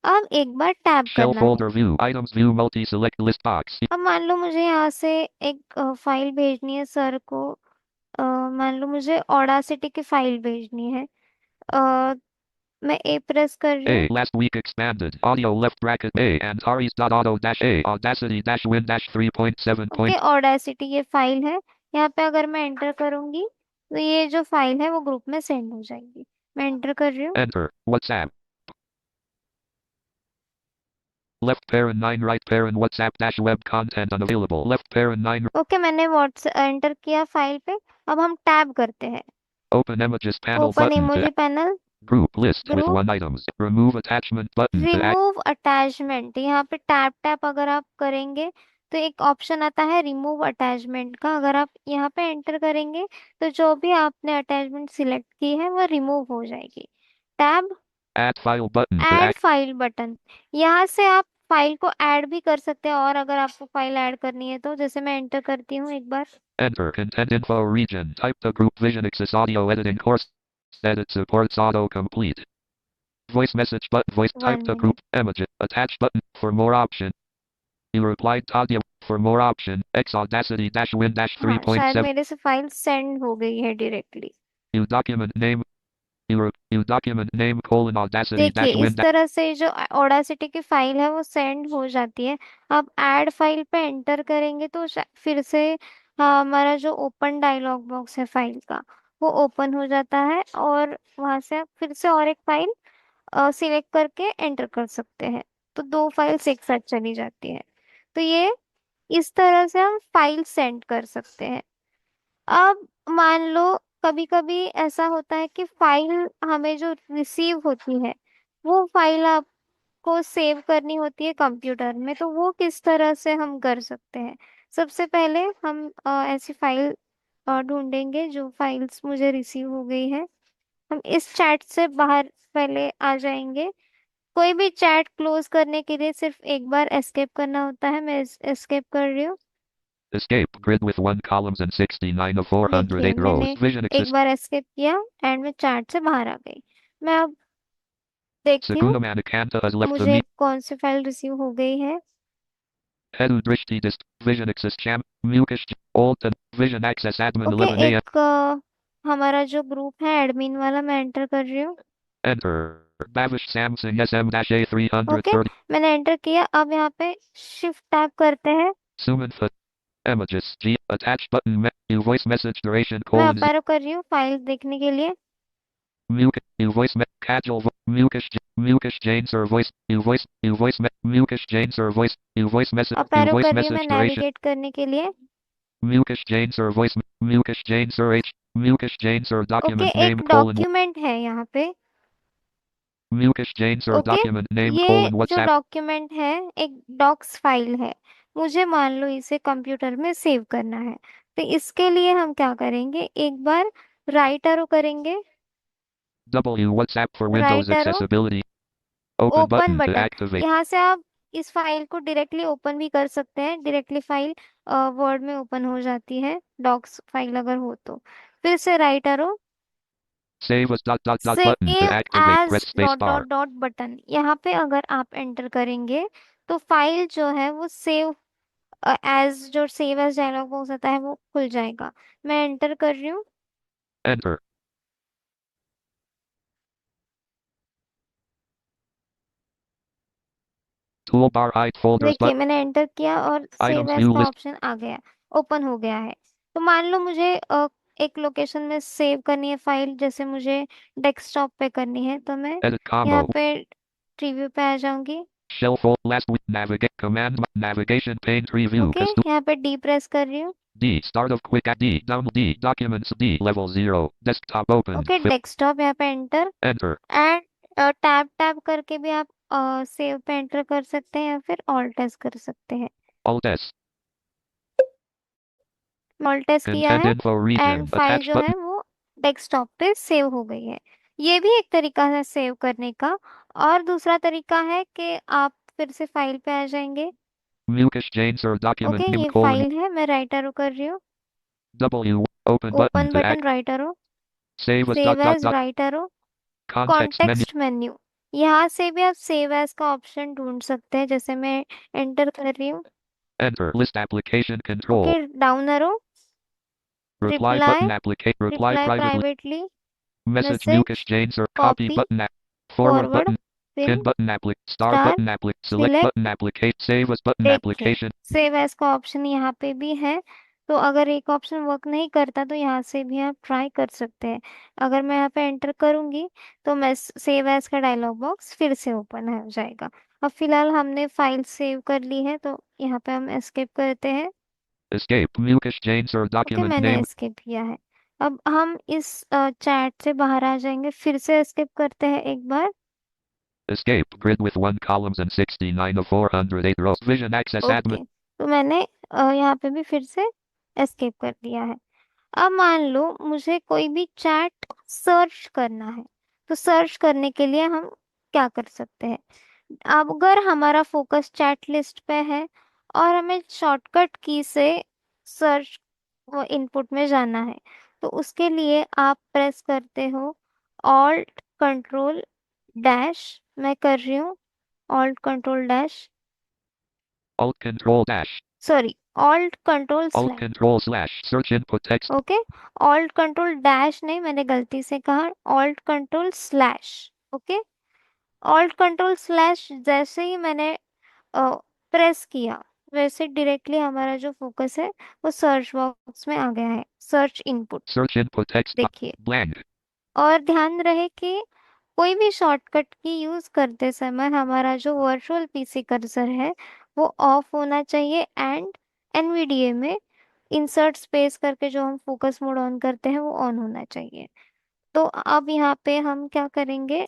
अब एक बार टैब Shell करना है। folder view. Items view multi-select list box. अब मान लो मुझे यहाँ से एक फाइल भेजनी है सर को। मान लो मुझे ऑडासिटी की फाइल भेजनी है। अ, मैं ए प्रेस कर रही हूँ। A. Last week expanded. Audio left bracket A. Antares.auto dash A. Audacity dash win dash 3.7. Okay, Audacity ये फाइल है। यहाँ पे अगर मैं एंटर करूंगी तो ये जो फाइल है वो ग्रुप में सेंड हो जाएगी। मैं एंटर कर रही हूँ। Enter. WhatsApp. Left parent 9 right parent WhatsApp dash web content unavailable. Left parent 9. Okay, मैंने व्हाट्स एंटर किया फाइल पे। अब हम टैब करते हैं। Open images panel open button. Emoji panel, Group list with group, 1 items. Remove attachment button. Remove attachment. यहाँ पे tap tap अगर आप करेंगे तो एक ऑप्शन आता है रिमूव अटैचमेंट का। अगर आप यहाँ पे एंटर करेंगे तो जो भी आपने अटैचमेंट सिलेक्ट की है वो रिमूव हो जाएगी। Tab, Add file button. Add file button, यहाँ से आप फाइल को ऐड भी कर सकते हैं। और अगर आपको फाइल ऐड करनी है तो जैसे मैं एंटर करती हूँ एक बार। Enter content info region. Type the group Vision Access audio editing course. Edit supports autocomplete. Voice message button. Voice type 1 the minute. group image. Attach button for more option. You replied Tadia for more option. X Audacity dash win dash हाँ, शायद 3.7. मेरे से file send हो गई है directly. You document name. You document name colon Audacity देखिए dash win इस dash. तरह से जो ऑडासिटी की फाइल है वो सेंड हो जाती है। आप ऐड फाइल पे एंटर करेंगे तो फिर से हमारा जो ओपन डायलॉग बॉक्स है फाइल का वो ओपन हो जाता है। और वहां से आप फिर से और एक फाइल सिलेक्ट करके एंटर कर सकते हैं। तो दो फाइल्स एक साथ चली जाती है। तो ये इस तरह से हम फाइल सेंड कर सकते हैं। अब मान लो कभी कभी ऐसा होता है कि फाइल हमें जो रिसीव होती है वो फाइल आपको सेव करनी होती है कंप्यूटर में। तो वो किस तरह से हम कर सकते हैं? सबसे पहले हम ऐसी फाइल ढूंढेंगे जो फाइल्स मुझे रिसीव हो गई है। हम इस चैट से बाहर पहले आ जाएंगे। कोई भी चैट क्लोज करने के लिए सिर्फ एक बार एस्केप करना होता है। मैं एस्केप कर रही हूँ। Escape grid with 1 columns and 69 of देखिए 408 rows. मैंने Vision एक Access. बार एस्केप किया एंड मैं चैट से बाहर आ गई। मैं अब देखती हूँ Saguna Manikanta has left the मुझे meet. कौन सी फाइल रिसीव हो गई है। Hedu Drishti dist. Vision Access Cham. Mukesh. Alt and Vision Access Admin okay, 11 AM. एक हमारा जो ग्रुप है एडमिन वाला, मैं एंटर कर रही हूँ। Enter. Bavish Samsung SM-A okay, 330. मैंने एंटर किया। अब यहाँ पे शिफ्ट टैप करते हैं। Suman Foot. Images. G. Attach button. You voice message duration मैं colon अप Z. एरो कर रही हूँ फाइल देखने के लिए। Mukesh. You voice casual. Mukesh Jane sir voice. You voice Mukesh Jane sir voice. You voice message. Up You arrow voice कर रही हूँ मैं message duration. नेविगेट करने के लिए। Mukesh Jane sir voice. Mukesh Jane sir H. Mukesh Jane sir okay, document name एक colon. Document है यहाँ पे। Mukesh Jane sir okay, document name ये colon जो WhatsApp. डॉक्यूमेंट है एक डॉक्स फाइल है। मुझे मान लो इसे कंप्यूटर में सेव करना है। तो इसके लिए हम क्या करेंगे, एक बार राइट एरो करेंगे। W WhatsApp for Windows right arrow, accessibility. Open open button to button. activate. यहाँ से आप इस फाइल को डायरेक्टली ओपन भी कर सकते हैं। डायरेक्टली फाइल वर्ड में ओपन हो जाती है डॉक्स फाइल अगर हो तो। फिर से right arrow, Save as button to save activate. As Press space bar. Dot button. यहाँ पे अगर आप एंटर करेंगे तो फाइल जो है वो सेव एज, जो सेव एज डायलॉग बॉक्स होता है वो खुल जाएगा। मैं एंटर कर रही हूँ। Enter. Toolbar hide folders देखिए but मैंने एंटर किया और सेव items एज view का list. ऑप्शन आ गया, ओपन हो गया है। तो मान लो मुझे एक लोकेशन में सेव करनी है फाइल, जैसे मुझे डेस्कटॉप पे करनी है तो मैं Edit यहाँ combo. पे प्रीव्यू पे आ जाऊंगी। Shell fold last week navigate command navigation pane tree view okay, यहाँ पे डी प्रेस कर रही हूँ। D start of quick D down D documents D level 0 desktop open okay, desktop यहाँ पे enter. enter and tab tab करके भी आप सेव पे एंटर कर सकते हैं या फिर ऑल्ट एस कर सकते हैं। Alt S मल्टेस किया Content है info and region. File Attached जो है button. वो डेस्कटॉप पे सेव हो गई है। ये भी एक तरीका है सेव करने का। और दूसरा तरीका है कि आप फिर से फाइल पे आ जाएंगे। Mukesh Jain sir okay, document new ये colon फाइल है, मैं राइट एरो कर रही हूँ। W. Open button open to button, act. Right arrow, Save as save dot as, dot. Right arrow, Context menu. Context menu. यहाँ से भी आप सेव एज का ऑप्शन ढूंढ सकते हैं, जैसे मैं एंटर कर रही हूँ। Enter. List application control. Okay, down arrow, Reply reply, button applicate. Reply reply privately. Privately, Message Mukesh message, Jain sir. Copy copy, button. Forward forward, button. Pin pin, button applic. Star star, button applic. Select button select. applicate. Save as button देखिए, application. Save as का option यहाँ पे भी है। तो अगर एक option work नहीं करता तो यहाँ से भी आप ट्राई कर सकते हैं। अगर मैं यहाँ पे एंटर करूंगी तो मैं सेव एज का डायलॉग बॉक्स फिर से ओपन हो जाएगा। अब फिलहाल हमने फाइल सेव कर ली है तो यहाँ पे हम एस्केप करते हैं। Escape. Mukesh Jain sir okay, document मैंने name. एस्केप किया है। अब हम इस चैट से बाहर आ जाएंगे, फिर से एस्केप करते हैं एक बार। Escape. Grid with 1 columns and 69 of 408 rows. Vision access admin. Okay, तो मैंने यहाँ पे भी फिर से एस्केप कर दिया है। अब मान लो मुझे कोई भी चैट सर्च करना है, तो सर्च करने के लिए हम क्या कर सकते हैं। अब अगर हमारा फोकस चैट लिस्ट पे है और हमें शॉर्टकट की से सर्च इनपुट में जाना है, तो उसके लिए आप प्रेस करते हो ऑल्ट कंट्रोल डैश। मैं कर रही हूँ alt control dash, Alt control dash. Sorry, alt control Alt slash. control slash. Search input text. Okay, alt control dash नहीं, मैंने गलती से कहा alt control slash. Okay, alt control slash जैसे ही मैंने प्रेस किया, वैसे डायरेक्टली हमारा जो फोकस है वो सर्च बॉक्स में आ गया है, search input. Search input text box. देखिए, Blank. और ध्यान रहे कि कोई भी शॉर्टकट की यूज करते समय हमारा जो वर्चुअल पीसी कर्सर है वो ऑफ होना चाहिए एंड एनवीडीए में इंसर्ट स्पेस करके जो हम फोकस मोड ऑन करते हैं वो ऑन होना चाहिए। तो अब यहाँ पे हम क्या करेंगे,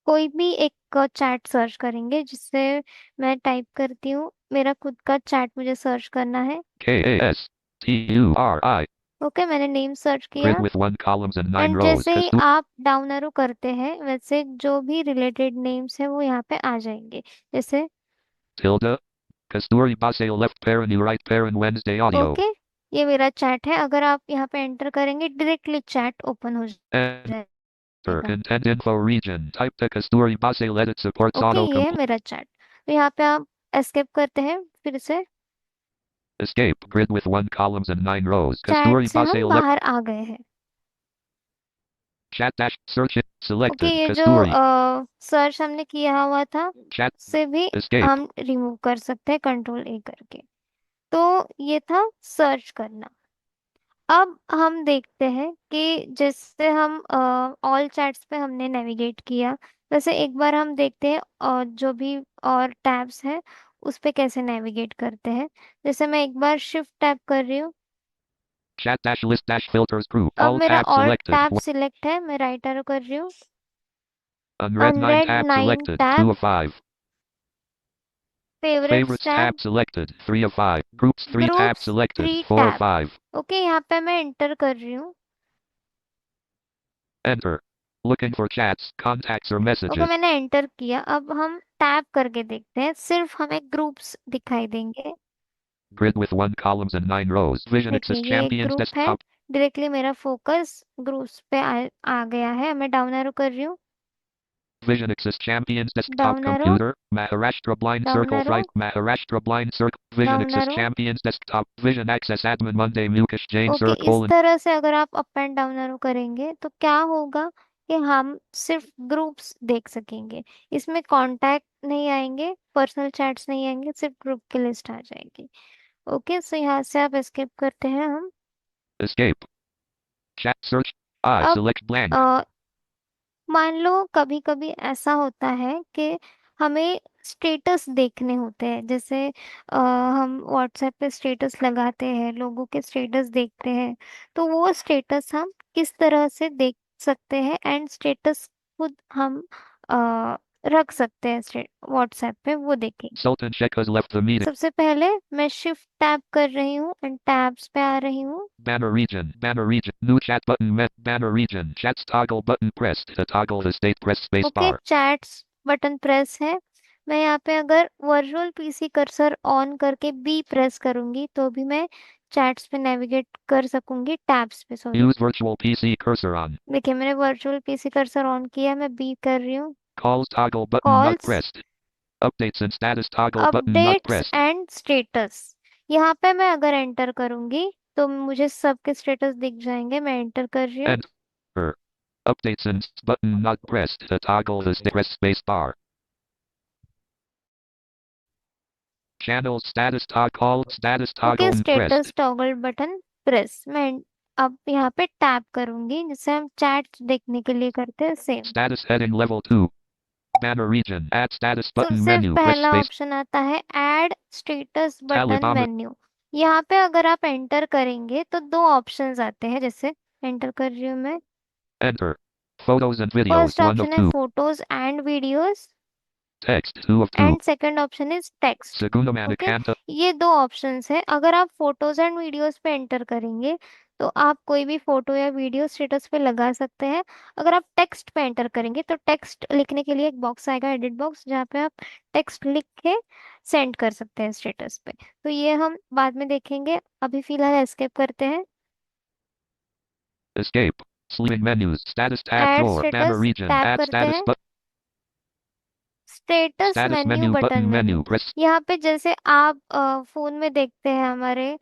कोई भी एक चैट सर्च करेंगे, जिससे मैं टाइप करती हूँ, मेरा खुद का चैट मुझे सर्च करना है। KASTURI. ओके, मैंने नेम सर्च Grid किया with 1 columns and 9 and rows. जैसे ही आप डाउन एरो करते हैं वैसे जो भी रिलेटेड नेम्स है वो यहाँ पे आ जाएंगे। जैसे Tilde. Kasturi Basale left parent right parent Wednesday audio. Okay, ये मेरा चैट है। अगर आप यहाँ पे एंटर करेंगे डायरेक्टली चैट ओपन हो Enter. जाएगा। Content info region. Type to Kasturi Basale edit supports okay, auto ये है complete. मेरा चैट। तो यहाँ पे आप एस्केप करते हैं फिर से। Escape. Grid with 1 columns and 9 rows. Chat Kasturi से हम Basale left. बाहर आ गए हैं। Chat dash. Search it. Okay, Selected. ये जो Kasturi. सर्च हमने किया हुआ था Chat. से भी Escape. हम रिमूव कर सकते हैं कंट्रोल ए करके। तो ये था सर्च करना। अब हम देखते हैं कि जैसे हम ऑल चैट्स पे हमने नेविगेट किया, वैसे एक बार हम देखते हैं और जो भी और टैब्स हैं उस पे कैसे नेविगेट करते हैं। जैसे मैं एक बार शिफ्ट टैब कर रही हूँ। Chat dash list dash filters group. अब All मेरा tabs all selected. Tab select है, मैं राइट एरो कर रही हूँ। Unread 9 unread tabs 9 selected. 2 tab, of 5. Favourites Favorites tab, tab selected. 3 of 5. Groups 3 tabs groups selected. 3 4 of tab. 5. Okay, यहाँ पे मैं एंटर कर रही हूँ। Enter. Looking for chats, contacts or okay, messages. मैंने एंटर किया। अब हम टैब करके देखते हैं, सिर्फ हमें ग्रुप्स दिखाई देंगे। Grid with 1 columns and 9 rows. Vision देखिए, Access ये एक Champions ग्रुप है, desktop. डायरेक्टली मेरा फोकस ग्रुप्स पे आ गया है। मैं डाउन एरो कर रही हूँ। Vision Access Champions desktop down arrow, computer. Maharashtra Blind down Circle arrow, right. Maharashtra Blind Circle. Vision down Access arrow. Champions desktop. Vision Access Admin Monday Mukesh Jain okay, Sir इस colon. तरह से अगर आप up and down arrow करेंगे तो क्या होगा कि हम सिर्फ ग्रुप्स देख सकेंगे। इसमें कांटेक्ट नहीं आएंगे, पर्सनल चैट्स नहीं आएंगे, सिर्फ ग्रुप की लिस्ट आ जाएगी। ओके, सो यहाँ से आप एस्केप करते हैं हम। Escape. Chat search. I अब select blank. मान लो कभी कभी ऐसा होता है कि हमें स्टेटस देखने होते हैं, जैसे हम व्हाट्सएप पे स्टेटस लगाते हैं, लोगों के स्टेटस देखते हैं। तो वो स्टेटस हम किस तरह से देख सकते हैं एंड स्टेटस खुद हम रख सकते हैं व्हाट्सएप पे, वो देखेंगे। Sultan Sheikh has left the meeting. सबसे पहले मैं शिफ्ट टैप कर रही हूँ एंड टैब्स पे आ रही हूँ। Banner region. Banner region. New chat button. Met. Banner region. Chats toggle button pressed. To toggle the state press space okay, bar. Chats button press है। मैं यहाँ पे अगर वर्चुअल पीसी कर्सर ऑन करके B press करूंगी तो भी मैं चैट्स पे नेविगेट कर सकूंगी, टैब्स पे sorry. Use virtual PC cursor on. देखिए मैंने वर्चुअल पीसी कर्सर ऑन किया, मैं बी कर रही हूँ। Calls toggle button not calls, pressed. Updates and status toggle button not updates pressed. And status, यहाँ पे मैं अगर एंटर करूंगी तो मुझे सबके स्टेटस दिख जाएंगे। मैं एंटर कर रही हूँ। Enter. Updates and button not pressed. To toggle the press space bar. Channel status call status okay, toggle pressed. Status toggle button press. मैं अब यहाँ पे टैप करूंगी जिससे हम चैट देखने के लिए करते हैं same. Status heading level 2. Banner region. Add status button सबसे menu. Press पहला space. ऑप्शन आता है add status Tally button bomb. Menu. यहाँ पे अगर आप एंटर करेंगे तो दो ऑप्शंस आते हैं, जैसे एंटर कर रही हूँ मैं। Enter. Photos and videos first 1 of option है 2. Photos and videos Text 2 of 2. And second option is text. Segunda okay, Manicanta. ये दो ऑप्शंस है। अगर आप फोटोज एंड वीडियोस पे एंटर करेंगे तो आप कोई भी फोटो या वीडियो स्टेटस पे लगा सकते हैं। अगर आप टेक्स्ट पे एंटर करेंगे तो टेक्स्ट लिखने के लिए एक बॉक्स आएगा, एडिट बॉक्स, जहाँ पे आप टेक्स्ट लिख के सेंड कर सकते हैं स्टेटस पे। तो ये हम बाद में देखेंगे, अभी फिलहाल एस्केप करते हैं। Escape. Sleeping menus. Status tab add drawer. Banner status region. Tap Add करते status हैं। but status status menu menu button button menu, menu. Press यहाँ पे जैसे आप फोन में देखते हैं हमारे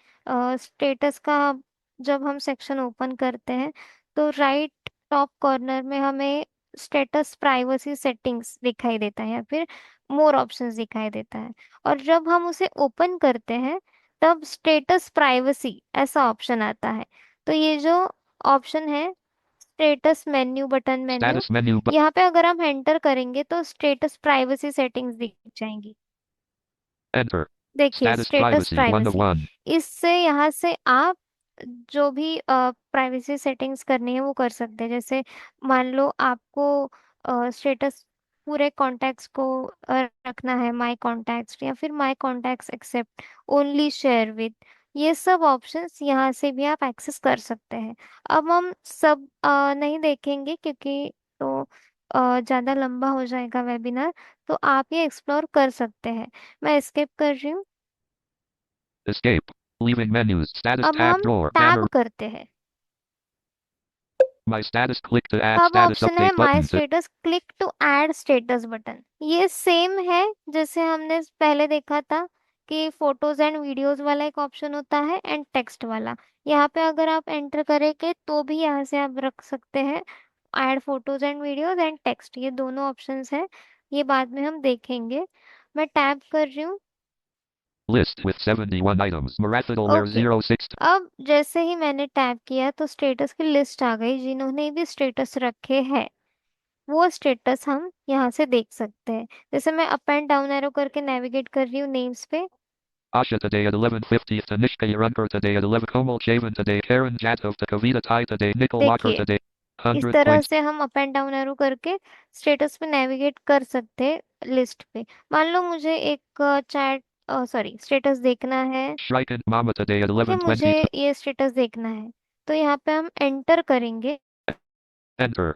स्टेटस का, जब हम सेक्शन ओपन करते हैं तो राइट टॉप कॉर्नर में हमें स्टेटस प्राइवेसी सेटिंग्स दिखाई देता है या फिर मोर ऑप्शंस दिखाई देता है। और जब हम उसे ओपन करते हैं तब स्टेटस प्राइवेसी ऐसा ऑप्शन आता है। तो ये जो ऑप्शन है status menu button menu, status menu but यहाँ पे अगर हम एंटर करेंगे तो स्टेटस प्राइवेसी सेटिंग्स दिख जाएंगी। enter. देखिए Status status privacy 1 of privacy, 1. इससे यहाँ से आप जो भी प्राइवेसी सेटिंग्स करनी है वो कर सकते हैं। जैसे मान लो आपको स्टेटस पूरे कॉन्टैक्ट्स को रखना है, माय कॉन्टैक्ट्स या फिर my contacts except only share with, ये सब ऑप्शंस यहाँ से भी आप एक्सेस कर सकते हैं। अब हम सब नहीं देखेंगे क्योंकि तो ज़्यादा लंबा हो जाएगा वेबिनार, तो आप ये एक्सप्लोर कर सकते हैं। मैं एस्केप कर रही हूँ। Escape. Leaving menus. Status अब tab हम drawer. Tab Banner. करते हैं। My status. Click to add अब status ऑप्शन है update my button. To status, click to add status button. ये सेम है जैसे हमने पहले देखा था कि फोटोज एंड वीडियोस वाला एक ऑप्शन होता है एंड टेक्स्ट वाला। यहाँ पे अगर आप एंटर करेंगे तो भी यहाँ से आप रख सकते हैं add photos and videos and text, ये दोनों ऑप्शंस हैं, ये बाद में हम देखेंगे। मैं टैब कर रही हूँ। list with 71 items. Marathonware okay, 06. अब जैसे ही मैंने टैप किया तो स्टेटस की लिस्ट आ गई, जिन्होंने भी स्टेटस रखे हैं वो स्टेटस हम यहाँ से देख सकते हैं। जैसे मैं अप एंड डाउन एरो करके नेविगेट कर रही हूँ नेम्स पे। Asha today at 11:50. Tanishka Yarunkar today at 11. Komal Chavan today. Karen Jatov to Kavita Tai today. Nicole Walker देखिए today. इस 100 तरह points. से हम अप एंड डाउन एरो करके स्टेटस पे नेविगेट कर सकते हैं लिस्ट पे। मान लो मुझे एक चैट सॉरी स्टेटस देखना है, Shrikant Mama today at कि मुझे 11:20. ये स्टेटस देखना है, तो यहाँ पे हम एंटर करेंगे। Enter.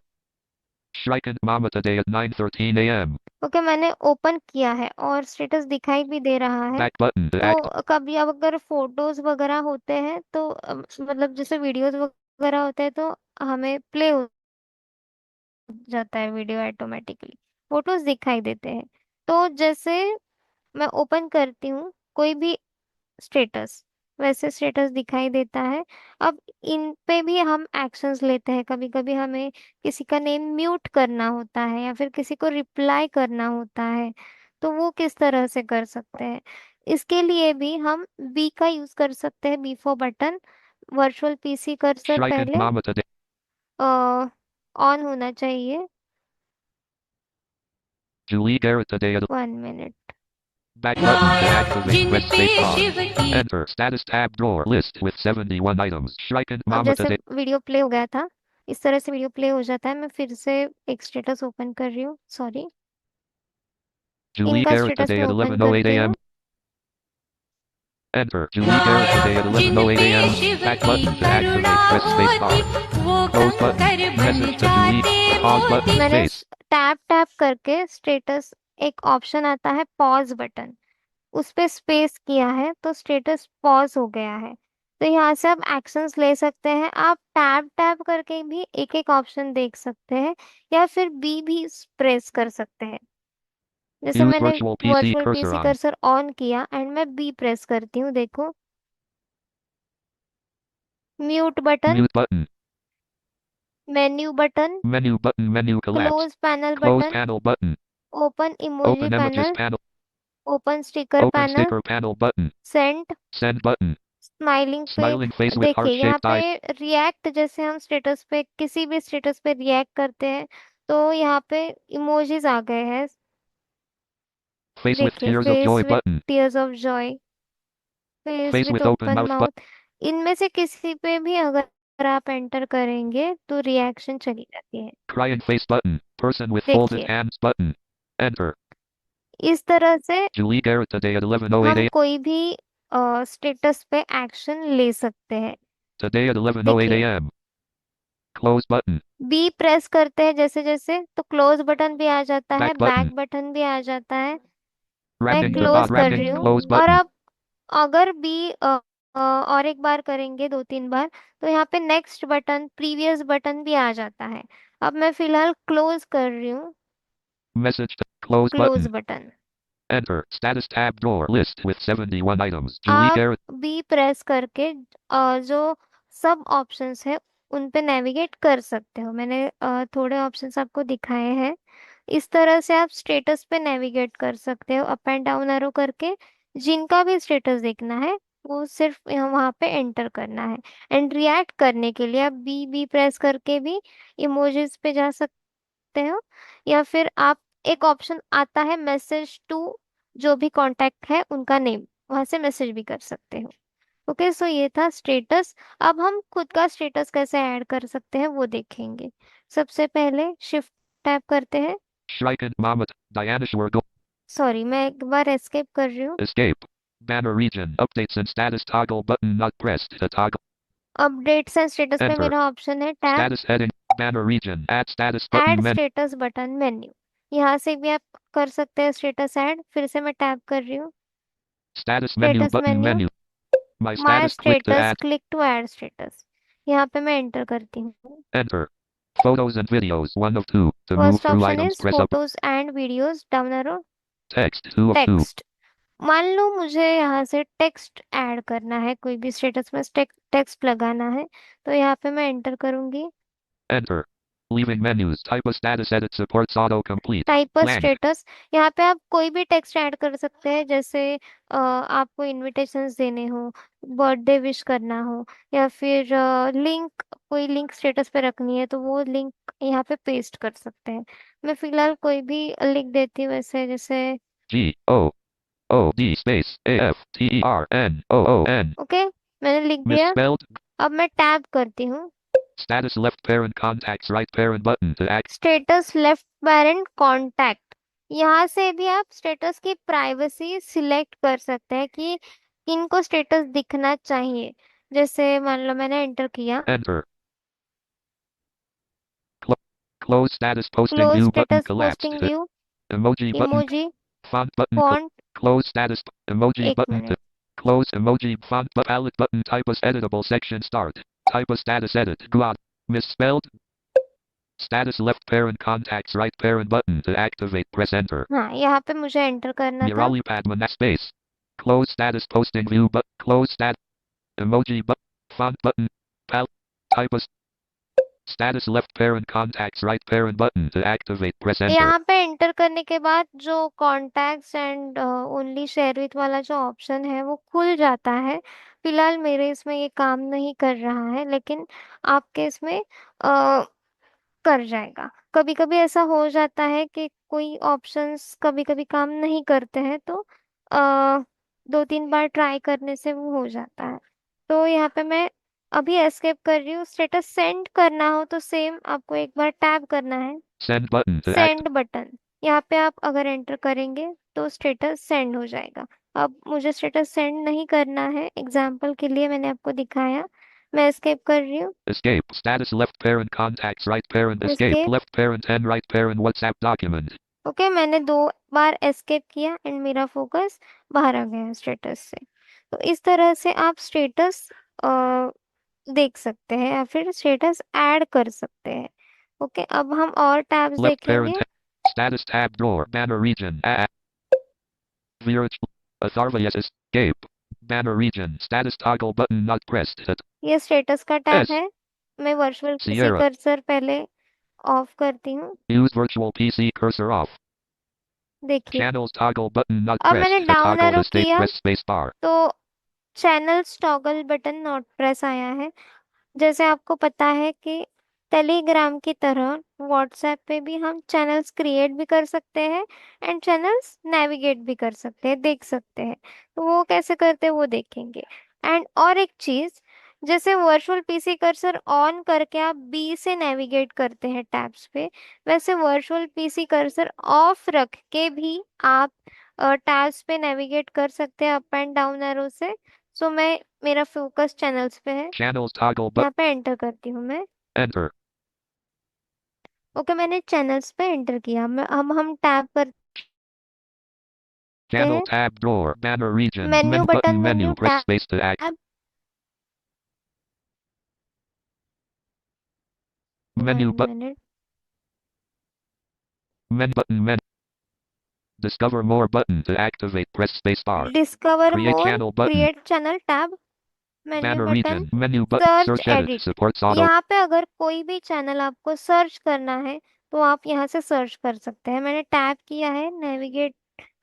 Shrikant Mama today at 9:13 a.m. Okay, मैंने ओपन किया है और स्टेटस दिखाई भी दे रहा है। Back button to act. तो कभी अब अगर फोटोज वगैरह होते हैं तो मतलब जैसे वीडियोस वगैरह होते हैं तो हमें प्ले हो जाता है वीडियो ऑटोमेटिकली, फोटोज दिखाई देते हैं। तो जैसे मैं ओपन करती हूँ कोई भी स्टेटस, वैसे स्टेटस दिखाई देता है। अब इन पे भी हम एक्शंस लेते हैं, कभी कभी हमें किसी का नेम म्यूट करना होता है या फिर किसी को रिप्लाई करना होता है, तो वो किस तरह से कर सकते हैं। इसके लिए भी हम बी का यूज कर सकते हैं, B for button. Virtual PC cursor Shrikant पहले Mama today. ऑन होना चाहिए। Julie Garrett today at 1 minute. back button to activate. Press spacebar. Enter. Status tab drawer. List with 71 items. Shrikant अब Mama जैसे today. Video play हो गया था, इस तरह से वीडियो प्ले हो जाता है। मैं फिर से एक स्टेटस ओपन कर रही हूँ, सॉरी। Julie इनका Garrett स्टेटस today मैं at ओपन 11:08 करती a.m. हूँ। Enter. Julie Garrett today at 11:08 a.m. Back button to activate. Press space bar. Close button. Message to Julie. Pause button. मैंने Face. टैप टैप करके status, एक option आता है pause button, उस पे स्पेस किया है तो स्टेटस पॉज हो गया है। तो यहाँ से आप एक्शंस ले सकते हैं। आप टैप टैप करके भी एक एक ऑप्शन देख सकते हैं, या फिर बी भी प्रेस कर सकते हैं। जैसे Use मैंने virtual PC virtual cursor PC on. Cursor on किया एंड मैं बी प्रेस करती हूँ, देखो। Mute button, Mute button. Menu button, Menu button. Menu collapse. Close panel Close button, panel button. Open emoji Open images panel, panel. Open sticker Open panel, sticker panel button. Send, Send button. Smiling पे। Smiling face with देखिए यहाँ heart-shaped पे eye. React, जैसे हम status पे किसी भी status पे रिएक्ट करते हैं तो यहाँ पे इमोजीज आ गए हैं। Face with देखिए, tears of face joy with button. Tears of Joy, face Face with with open open mouth button. Mouth. इनमें से किसी पे भी अगर आप एंटर करेंगे तो रिएक्शन चली जाती है। Crying face button. Person with folded देखिए, hands button. Enter. इस तरह से Julie Garrett today at 11:08 हम a.m. कोई भी स्टेटस पे एक्शन ले सकते हैं। Today at 11:08 देखिए, a.m. Close button. B press करते हैं जैसे जैसे, तो क्लोज बटन भी आ जाता है, Back बैक button. बटन भी आ जाता है। मैं Ramming the क्लोज bot. कर Ramming. रही हूँ। Close और button. अब अगर बी और एक बार करेंगे, दो तीन बार, तो यहाँ पे नेक्स्ट बटन, प्रीवियस बटन भी आ जाता है। अब मैं फिलहाल क्लोज कर रही हूँ, Message. Close close button. Button. Enter. Status tab drawer list with 71 items. Julie आप Garrett. बी प्रेस करके जो सब ऑप्शंस है उन पे नेविगेट कर सकते हो। मैंने थोड़े ऑप्शंस आपको दिखाए हैं। इस तरह से आप स्टेटस पे नेविगेट कर सकते हो, अप एंड डाउन एरो करके। जिनका भी स्टेटस देखना है वो सिर्फ यहाँ वहाँ पे एंटर करना है। एंड रिएक्ट करने के लिए आप बी बी प्रेस करके भी इमोजीज पे जा सकते हो, या फिर आप, एक ऑप्शन आता है मैसेज टू, जो भी कांटेक्ट है उनका नेम, वहां से मैसेज भी कर सकते हो। ओके, सो ये था स्टेटस। अब हम खुद का स्टेटस कैसे ऐड कर सकते हैं वो देखेंगे। सबसे पहले शिफ्ट टैप करते हैं। Schreiken. Mamet. Diana Schwergel. Sorry, मैं एक बार एस्केप कर रही हूँ। Escape. Banner region. Updates and status toggle button not pressed to toggle. Updates and status पे Enter. मेरा ऑप्शन है tab, Status heading. Banner region. Add status add button menu. Status button menu. यहाँ से भी आप कर सकते हैं स्टेटस ऐड। फिर से मैं टैप कर रही हूँ, Status menu status button menu, menu. My my status click to status, add. Click to add status. यहाँ पे मैं एंटर करती हूँ। Enter. Photos and videos 1 of 2. To move first through option items is press up. Photos and videos, down arrow. Text 2 of 2. Text, मान लो मुझे यहाँ से text add करना है, कोई भी स्टेटस में टेक्स्ट लगाना है, तो यहाँ पे मैं एंटर करूंगी। Enter. Leaving menus. Type a status edit supports autocomplete. Type Blank. Status, यहाँ पे आप कोई भी टेक्स्ट ऐड कर सकते हैं, जैसे आपको इनविटेशंस देने हो, बर्थडे विश करना हो, या फिर लिंक, कोई लिंक स्टेटस पे रखनी है तो वो लिंक यहाँ पे पेस्ट कर सकते हैं। मैं फिलहाल कोई भी लिंक देती हूँ, वैसे जैसे, G O O D space A F T E R N O O N. Okay, मैंने लिख दिया। Misspelled. अब मैं टैब करती हूँ, Status left parent contacts right parent button to act. Status left parent contact. यहाँ से भी आप स्टेटस की प्राइवेसी सिलेक्ट कर सकते हैं कि किनको स्टेटस दिखना चाहिए। जैसे मान लो मैंने एंटर किया, Enter. Close status posting close view button status collapsed posting to view, emoji button. Emoji, Font button. Font. Close status. Emoji एक button to minute, close emoji font but palette button type as editable section start. Type a status edit. Glot. Misspelled. Status left parent contacts right parent button to activate press enter. हाँ यहाँ पे मुझे enter करना था। Nirali Padman space. Close status posting view but close stat emoji but font button pal type as status left parent contacts right parent button to activate press enter. यहाँ पे enter करने के बाद जो contacts and only share with वाला जो option है वो खुल जाता है। फिलहाल मेरे इसमें ये काम नहीं कर रहा है, लेकिन आपके इसमें कर जाएगा। कभी कभी ऐसा हो जाता है कि कोई ऑप्शंस कभी कभी काम नहीं करते हैं, तो दो तीन बार ट्राई करने से वो हो जाता है। तो यहाँ पे मैं अभी एस्केप कर रही हूँ। स्टेटस सेंड करना हो तो सेम आपको एक बार टैप करना है, Send button to act. Send button. यहाँ पे आप अगर एंटर करेंगे तो स्टेटस सेंड हो जाएगा। अब मुझे स्टेटस सेंड नहीं करना है, एग्जाम्पल के लिए मैंने आपको दिखाया। मैं एस्केप कर रही हूँ। Escape. Status left parent contacts right parent. Escape. Escape. Left parent and right parent WhatsApp document. Okay, मैंने 2 बार एस्केप किया एंड मेरा फोकस बाहर आ गया स्टेटस से। तो इस तरह से आप स्टेटस देख सकते हैं या फिर स्टेटस ऐड कर सकते हैं। ओके, अब हम और टैब्स Left parent. देखेंगे। Status tab door. Banner region. Authority escape. Banner region. Status toggle button not pressed. ये स्टेटस का टैब S. है। मैं वर्चुअल पीसी Sierra. कर्सर पहले ऑफ करती हूँ। Use virtual PC cursor off. देखिए, Channels toggle button not अब मैंने pressed. To down toggle arrow the state किया press space bar. तो channels toggle button not press आया है। जैसे आपको पता है कि टेलीग्राम की तरह व्हाट्सएप पे भी हम चैनल्स क्रिएट भी कर सकते हैं एंड चैनल्स नेविगेट भी कर सकते हैं, देख सकते हैं। तो वो कैसे करते हैं वो देखेंगे। एंड और एक चीज, जैसे वर्चुअल पीसी कर्सर ऑन करके आप बी से नेविगेट करते हैं टैब्स पे, वैसे वर्चुअल पीसी कर्सर ऑफ रख के भी आप टैब्स पे नेविगेट कर सकते हैं अप एंड डाउन एरो से। सो मैं, मेरा फोकस चैनल्स पे है। Channels toggle यहाँ button. पे एंटर करती हूँ मैं। Enter. ओके, मैंने चैनल्स पे एंटर किया। मैं हम टैब करते Channel हैं। tab door. Banner region. Menu Menu button, button menu menu. Press tab. space to act. One Menu button. Minute. Menu button menu. Discover more button to activate. Press space bar. Discover Create more, channel button. Create channel tab, menu Banner button, region. Menu button. Search Search edit. Edit. Supports auto. यहाँ पे अगर कोई भी channel आपको search करना है तो आप यहाँ से सर्च कर सकते हैं। मैंने टैब किया है नेविगेट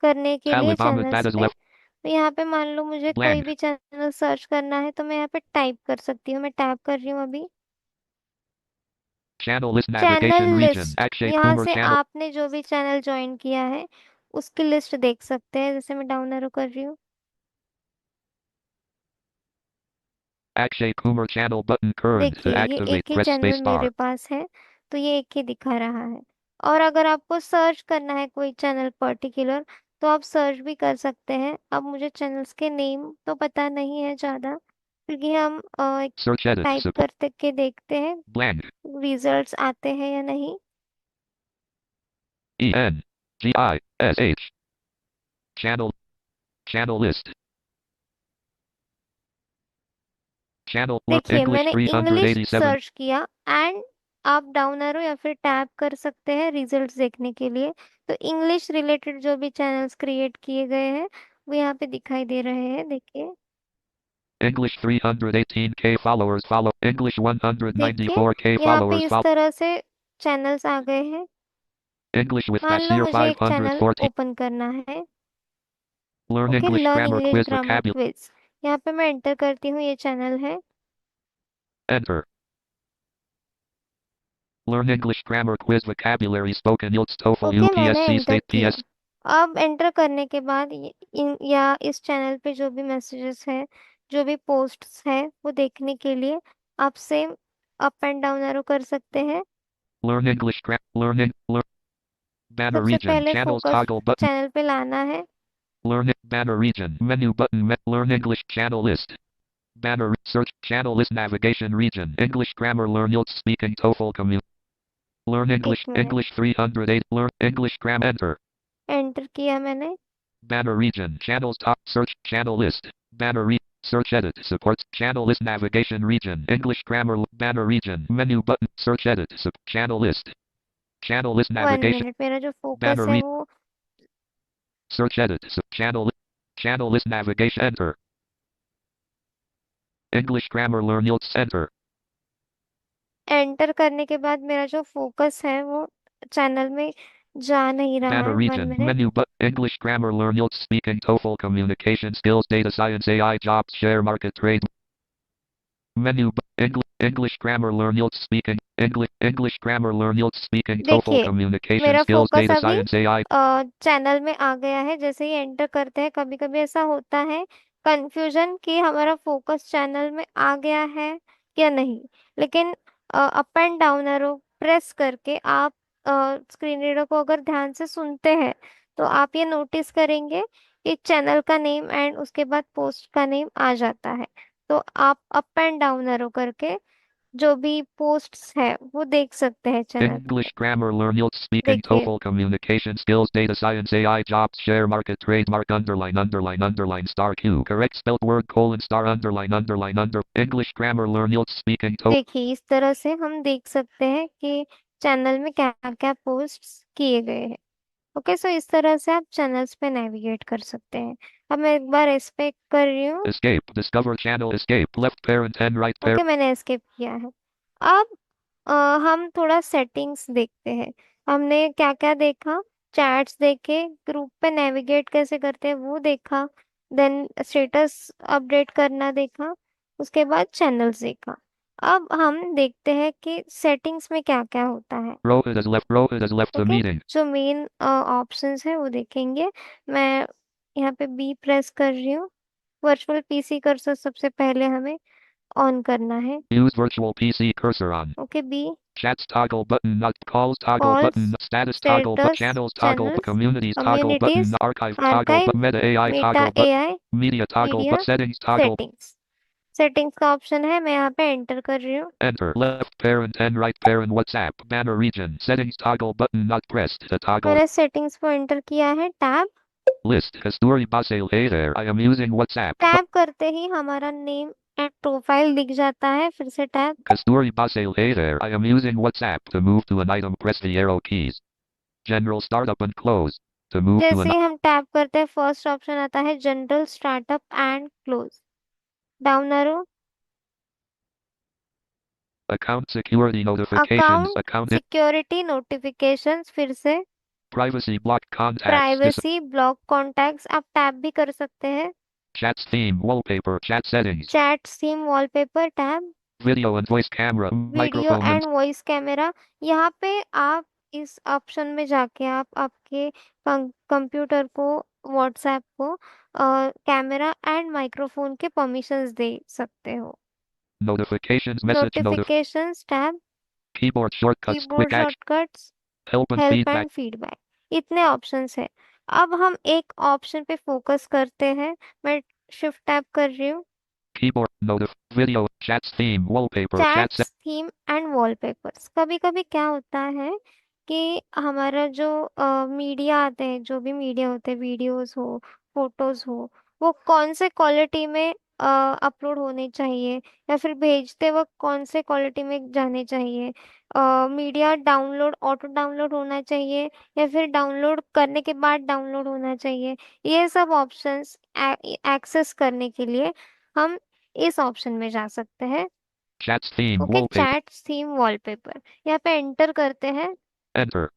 करने के लिए Alabama चैनल्स data पे। left तो यहाँ पे मान लो मुझे कोई blank. भी चैनल सर्च करना है तो मैं यहाँ पे टाइप कर सकती हूँ। मैं टाइप कर रही हूँ अभी। Channel list channel navigation region. List, Akshay यहाँ Kumar से channel. आपने जो भी चैनल ज्वाइन किया है उसकी लिस्ट देख सकते हैं। जैसे मैं डाउन एरो कर रही हूँ। Akshay Kumar channel button current to देखिए, ये activate. एक ही Press चैनल space मेरे bar. पास है, तो ये एक ही दिखा रहा है। और अगर आपको सर्च करना है कोई चैनल पर्टिकुलर तो आप सर्च भी कर सकते हैं। अब मुझे चैनल्स के नेम तो पता नहीं है ज़्यादा, क्योंकि हम Search edit. टाइप Support करते के देखते हैं blank. रिजल्ट्स आते हैं या नहीं। ENGISH. Channel. Channel list. Channel देखिए, English मैंने इंग्लिश 387. सर्च किया एंड आप डाउन एरो या फिर टैप कर सकते हैं रिजल्ट्स देखने के लिए। तो इंग्लिश रिलेटेड जो भी चैनल्स क्रिएट किए गए हैं वो यहाँ पे दिखाई दे रहे हैं। देखिए। English 318K followers follow. English देखिए, 194K यहाँ पे followers इस follow. तरह से चैनल्स आ गए हैं। English with मान लो Fasir मुझे एक चैनल 514. ओपन करना है। Learn okay, English learn grammar English quiz grammar vocabulary. Quiz. यहाँ पे मैं एंटर करती हूँ, ये चैनल है। Enter. Learn English grammar quiz vocabulary spoken IELTS TOEFL okay, मैंने UPSC एंटर state किया। PS. अब एंटर करने के बाद या इस चैनल पे जो भी मैसेजेस है, जो भी पोस्ट्स है वो देखने के लिए आप same up and down arrow कर सकते हैं। Learn English learning learn banner सबसे region पहले channels focus toggle button. Channel पे लाना है। Learn banner region menu button learn English channel list. Banner search channel list navigation region English grammar learn IELTS speaking TOEFL commute. Learn एक English minute, English 308 learn English grammar enter. Enter किया मैंने। Banner region channels top search channel list. Banner search edit supports channel list navigation region English grammar banner region menu button search edit channel list. Channel list 1 navigation. Minute, मेरा जो focus Banner है वो search edit channel list navigation enter. English grammar learn IELTS enter. Enter करने के बाद मेरा जो focus है वो चैनल में जा नहीं रहा Banner है। 1 region minute. menu but English grammar learn IELTS speaking TOEFL communication skills data science AI jobs share market trade. Menu English grammar learn IELTS speaking English grammar learn IELTS speaking TOEFL देखिए, communication मेरा skills focus data अभी science AI. Channel में आ गया है। जैसे ही enter करते हैं कभी कभी ऐसा होता है कंफ्यूजन कि हमारा फोकस चैनल में आ गया है या नहीं। लेकिन up and down arrow press करके आप स्क्रीन रीडर को अगर ध्यान से सुनते हैं तो आप ये नोटिस करेंगे कि चैनल का नेम एंड उसके बाद पोस्ट का नेम आ जाता है। तो आप अप एंड डाउन एरो करके जो भी पोस्ट्स है वो देख सकते हैं चैनल पे। English grammar learn yield speaking देखिए, TOEFL communication skills data science AI jobs share market trademark underline star Q correct spelt word colon star underline under English grammar learn yield speaking TOEFL देखिए इस तरह से हम देख सकते हैं कि चैनल में क्या क्या पोस्ट्स किए गए हैं। ओके, सो इस तरह से आप चैनल्स पे नेविगेट कर सकते हैं। अब मैं एक बार इस पे कर रही हूँ। escape discover channel escape left parent and right parent okay, मैंने एस्केप किया है। अब हम थोड़ा सेटिंग्स देखते हैं। हमने क्या क्या देखा, चैट्स देखे, ग्रुप पे नेविगेट कैसे करते हैं वो देखा, देन स्टेटस अपडेट करना देखा, उसके बाद चैनल्स देखा। अब हम देखते हैं कि सेटिंग्स में क्या क्या होता है। row it has left the okay, meeting जो मेन ऑप्शंस है वो देखेंगे। मैं यहाँ पे बी प्रेस कर रही हूँ। वर्चुअल पीसी कर्सर सबसे पहले हमें ऑन करना है। use virtual PC cursor on okay, B chats toggle button not calls toggle calls, button status toggle but status, channels toggle but channels, communities toggle button communities, archive toggle archive, but meta AI Meta toggle but AI, media toggle media, but settings toggle settings. Settings का option है, मैं यहाँ पे enter कर रही हूँ। enter left parent and right parent WhatsApp banner region settings toggle button not pressed the toggle मैंने settings को एंटर किया है। Tab, list Kasturi Basil hey there I am using WhatsApp but tab करते ही हमारा name and profile दिख जाता है। फिर से tab. Kasturi Basil hey there I am using WhatsApp to move to an item press the arrow keys general startup and close to move to जैसे an ही हम टैप करते हैं फर्स्ट ऑप्शन आता है general startup and close. Down arrow, account security notifications account account security notifications. फिर से privacy block contacts privacy block contacts. आप टैप भी कर सकते हैं। chats theme wallpaper chat settings chat theme wallpaper tab. video and voice camera video microphone and and voice camera. यहाँ पे आप इस ऑप्शन में जाके आप आपके कंप्यूटर को, व्हाट्सएप को कैमरा एंड माइक्रोफोन के परमिशंस दे सकते हो। notifications message notifications tab, keyboard shortcuts quick keyboard action shortcuts, help and help feedback and feedback. इतने ऑप्शंस है। अब हम एक ऑप्शन पे फोकस करते हैं। मैं शिफ्ट टैप कर रही हूँ। keyboard video chats theme wallpaper chat chats, theme and wallpapers. कभी कभी क्या होता है कि हमारा जो मीडिया आते हैं, जो भी मीडिया होते हैं, वीडियोस हो, फोटोज हो, वो कौन से क्वालिटी में अपलोड होने चाहिए, या फिर भेजते वक्त कौन से क्वालिटी में जाने चाहिए। मीडिया डाउनलोड, ऑटो डाउनलोड होना चाहिए, या फिर डाउनलोड करने के बाद डाउनलोड होना चाहिए। ये सब ऑप्शंस एक्सेस करने के लिए हम इस ऑप्शन में जा सकते हैं। chats theme okay, wallpaper chat theme wallpaper. यहाँ पे एंटर करते हैं। enter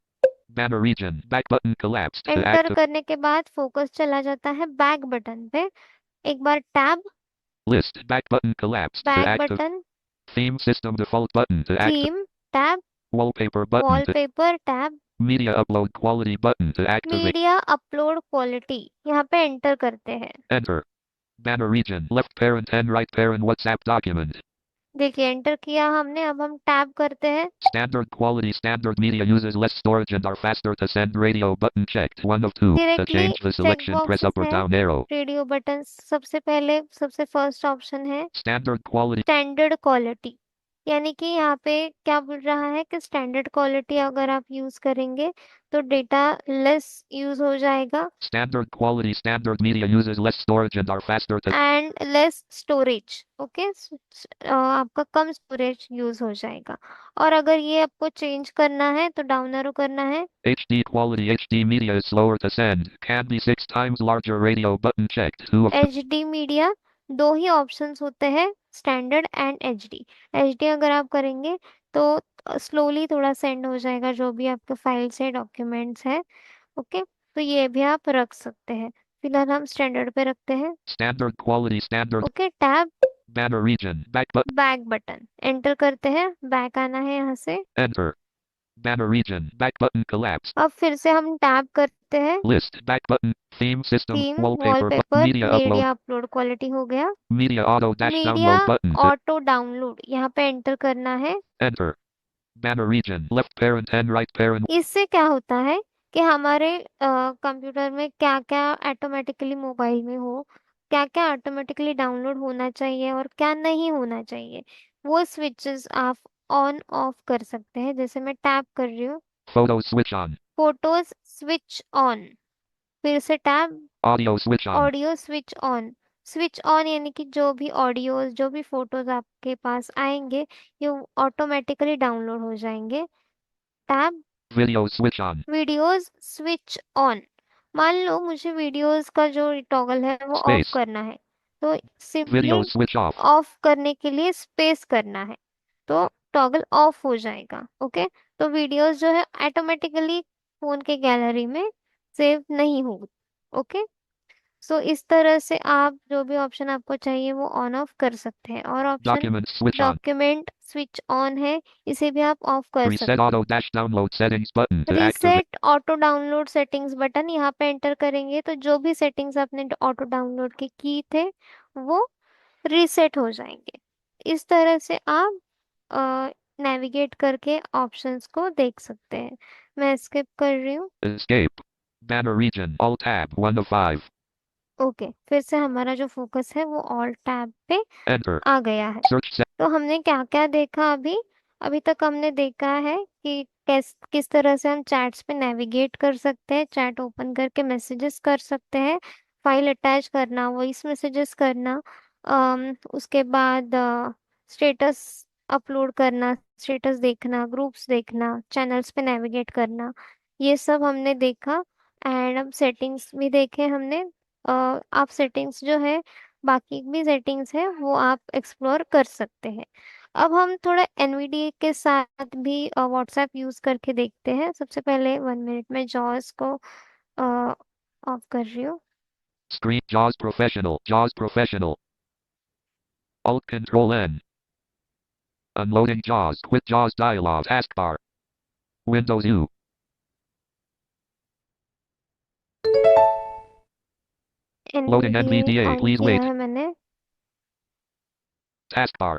banner region back button collapsed to enter active करने के बाद फोकस चला जाता है बैक बटन पे। एक बार tab, list back button collapsed to back active button, theme system default button to active theme tab, wallpaper button to wallpaper tab, media upload quality button to activate media upload quality. यहाँ पे enter करते हैं। enter banner region left parent and right parent WhatsApp document देखिए enter किया हमने। अब हम tab करते हैं। standard quality standard media uses less storage and are faster to send radio button checked 1 of 2 to directly change the check selection press boxes up or है। down arrow radio button सबसे पहले, सबसे first option है standard quality standard quality. यानी कि यहाँ पे क्या बोल रहा है कि स्टैंडर्ड क्वालिटी अगर आप यूज करेंगे तो डेटा लेस यूज हो जाएगा standard quality standard media uses less storage and are faster to and less storage. Okay, आपका कम स्टोरेज यूज हो जाएगा। और अगर ये आपको चेंज करना है तो डाउन एरो करना है। HD quality HD media is slower to send can be 6 times larger radio button checked 2 of 2 H D media, दो ही ऑप्शंस होते हैं, standard and H D. H D अगर आप करेंगे तो स्लोली थोड़ा सेंड हो जाएगा जो भी आपके फाइल्स है, डॉक्यूमेंट्स है। ओके, तो ये भी आप रख सकते हैं। फिलहाल हम स्टैंडर्ड पे रखते हैं। standard quality standard okay, tab, banner region back button back button. Enter करते हैं। बैक आना है यहाँ से। enter banner region back button collapsed अब फिर से हम टैब करते हैं। list back button theme system theme wallpaper wallpaper, media upload media upload quality हो गया। media auto dash media download button to auto download, यहाँ पे एंटर करना है। enter Banner region. Left parent and right parent. इससे क्या होता है कि हमारे कंप्यूटर में क्या क्या ऑटोमेटिकली मोबाइल में हो, क्या क्या ऑटोमेटिकली डाउनलोड होना चाहिए और क्या नहीं होना चाहिए, वो स्विचेस आप ऑन ऑफ कर सकते हैं। जैसे मैं टैप कर रही हूँ, Photos switch on. Photos switch on, फिर से tab, Audio switch on. Audio switch on. Switch on यानी कि जो भी ऑडियोज जो भी फोटोज आपके पास आएंगे ये ऑटोमेटिकली डाउनलोड हो जाएंगे। Tab, Video switch on. Videos switch on. मान लो मुझे वीडियोस का जो टॉगल है वो ऑफ Space. करना है, तो simply Video switch off. Of करने के लिए स्पेस करना है, तो टॉगल ऑफ हो जाएगा। ओके, तो वीडियोस जो है ऑटोमेटिकली फोन के गैलरी में सेव नहीं होगी। ओके, सो इस तरह से आप जो भी ऑप्शन आपको चाहिए वो ऑन ऑफ कर सकते हैं। और option Document switch on. Document switch on है, इसे भी आप ऑफ कर सकते Reset हैं। auto dash download settings button to activate. Reset auto download settings button यहाँ पे एंटर करेंगे तो जो भी सेटिंग्स आपने ऑटो डाउनलोड के की थे वो रीसेट हो जाएंगे। इस तरह से आप नेविगेट करके ऑप्शंस को देख सकते हैं। मैं स्किप कर रही हूँ। Escape. Banner region. Alt tab 1 of 5. Okay, फिर से हमारा जो फोकस है वो ऑल टैब पे Enter. आ गया है। Search set. तो हमने क्या क्या देखा अभी अभी तक हमने देखा है कि किस तरह से हम चैट्स पे नेविगेट कर सकते हैं, चैट ओपन करके मैसेजेस कर सकते हैं, फाइल अटैच करना, वॉइस मैसेजेस करना, उसके बाद स्टेटस अपलोड करना, स्टेटस देखना, ग्रुप्स देखना, चैनल्स पे नेविगेट करना, ये सब हमने देखा। एंड अब सेटिंग्स भी देखे हमने। आप सेटिंग्स जो है, बाकी भी सेटिंग्स है वो आप एक्सप्लोर कर सकते हैं। अब हम थोड़ा एनवीडिए के साथ भी व्हाट्सएप यूज़ करके देखते हैं। सबसे पहले 1 मिनट में जॉस को ऑफ कर रही हूँ। Screen. JAWS Professional. JAWS Professional. Alt Control N. Unloading JAWS. Quit JAWS dialog. Taskbar. Windows U. Loading एनवीडिए NVDA. On Please किया wait. है मैंने। Taskbar.